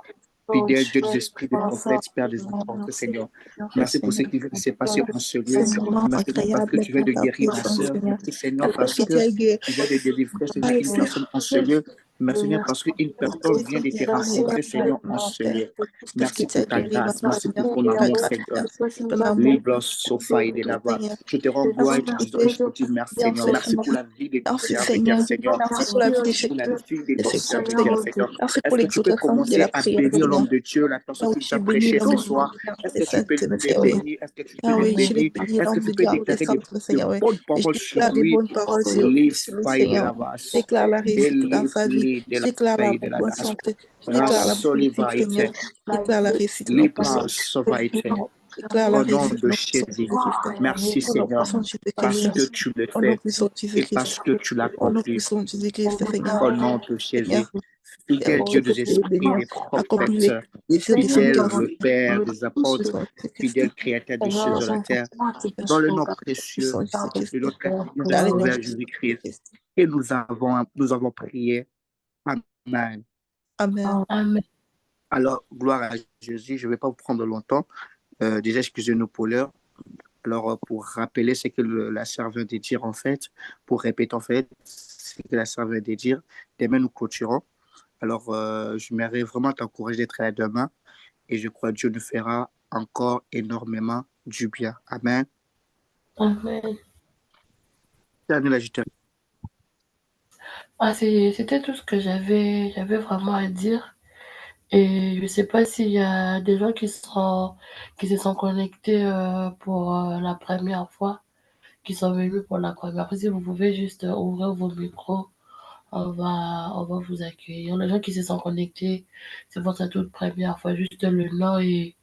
Fidèle Dieu des esprits, des prophètes, Père des enfants, Seigneur. Merci pour ce qui s'est passé en ce lieu. Merci parce que tu viens de guérir ma soeur. Merci Seigneur parce que tu viens de délivrer Seigneur une personne en ce lieu. Merci Seigneur parce qu'une personne vient de te rencontrer Seigneur en ce lieu. Merci pour ta grâce. Merci pour ton amour Seigneur. Libre sofa et de là-bas. Je te rends gloire et je te dis merci Seigneur. Merci pour la vie de ton serviteur Seigneur. Merci pour la vie de ton serviteur Seigneur. Est-ce que tu peux commencer à bénir l'homme de Dieu, la personne qui nous a prêché ce soir? Est-ce que tu peux le bénir? Est-ce que tu peux le bénir? Est-ce que tu peux déclarer de bonnes paroles sur lui? Les failles de la base. Déclare la réussite dans sa vie. Déclare la bonne santé. Déclare la bonne Seigneur. Déclare la réussite dans Déclare au nom de Jésus. Merci Seigneur parce que tu le fais et parce que tu l'accomplis. Au nom de Jésus. Fidèle Dieu des esprits, des prophètes, fidèle le Père des apôtres, fidèle Créateur des cieux et de la terre, dans le nom précieux de notre Sauveur Jésus-Christ. Et nous avons prié. Amen. Amen. Amen. Alors, gloire à Jésus. Je ne vais pas vous prendre longtemps. Déjà, excusez-nous pour l'heure. Alors, pour rappeler ce que la sœur vient de dire, en fait, pour répéter, en fait, ce que la sœur vient de dire, demain, nous clôturons. Alors, j'aimerais vraiment t'encourager d'être là demain et je crois que Dieu nous fera encore énormément du bien. Amen. Amen. C'était tout ce que j'avais vraiment à dire. Et je ne sais pas s'il y a des gens qui se sont connectés pour la première fois, qui sont venus pour la première fois. Si vous pouvez juste ouvrir vos micros, on va vous accueillir. Les gens qui se sont connectés, c'est pour sa toute première fois, juste le nom et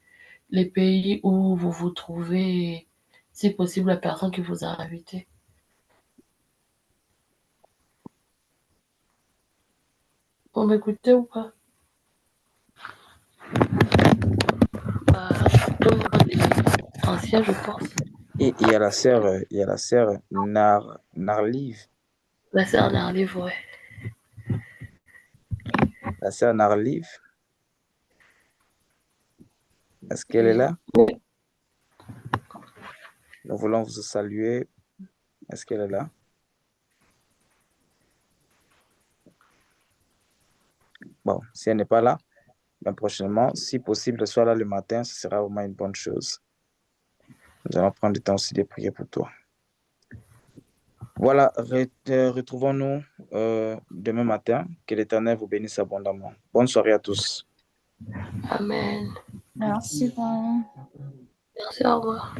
les pays où vous vous trouvez, et, si possible, la personne qui vous a invité. Vous m'écoutez ou pas? Tout le monde est ancien, je pense. Et il y a la sœur Narlive. La sœur Narlive, ouais. La sœur Narlive. Est-ce qu'elle est là? Oui. Nous voulons vous saluer. Est-ce qu'elle est là? Bon, si elle n'est pas là, bien prochainement, si possible, soit là le matin, ce sera vraiment une bonne chose. Nous allons prendre le temps aussi de prier pour toi. Voilà, retrouvons-nous demain matin. Que l'Éternel vous bénisse abondamment. Bonne soirée à tous. Amen. Merci, Bon. Merci, au revoir.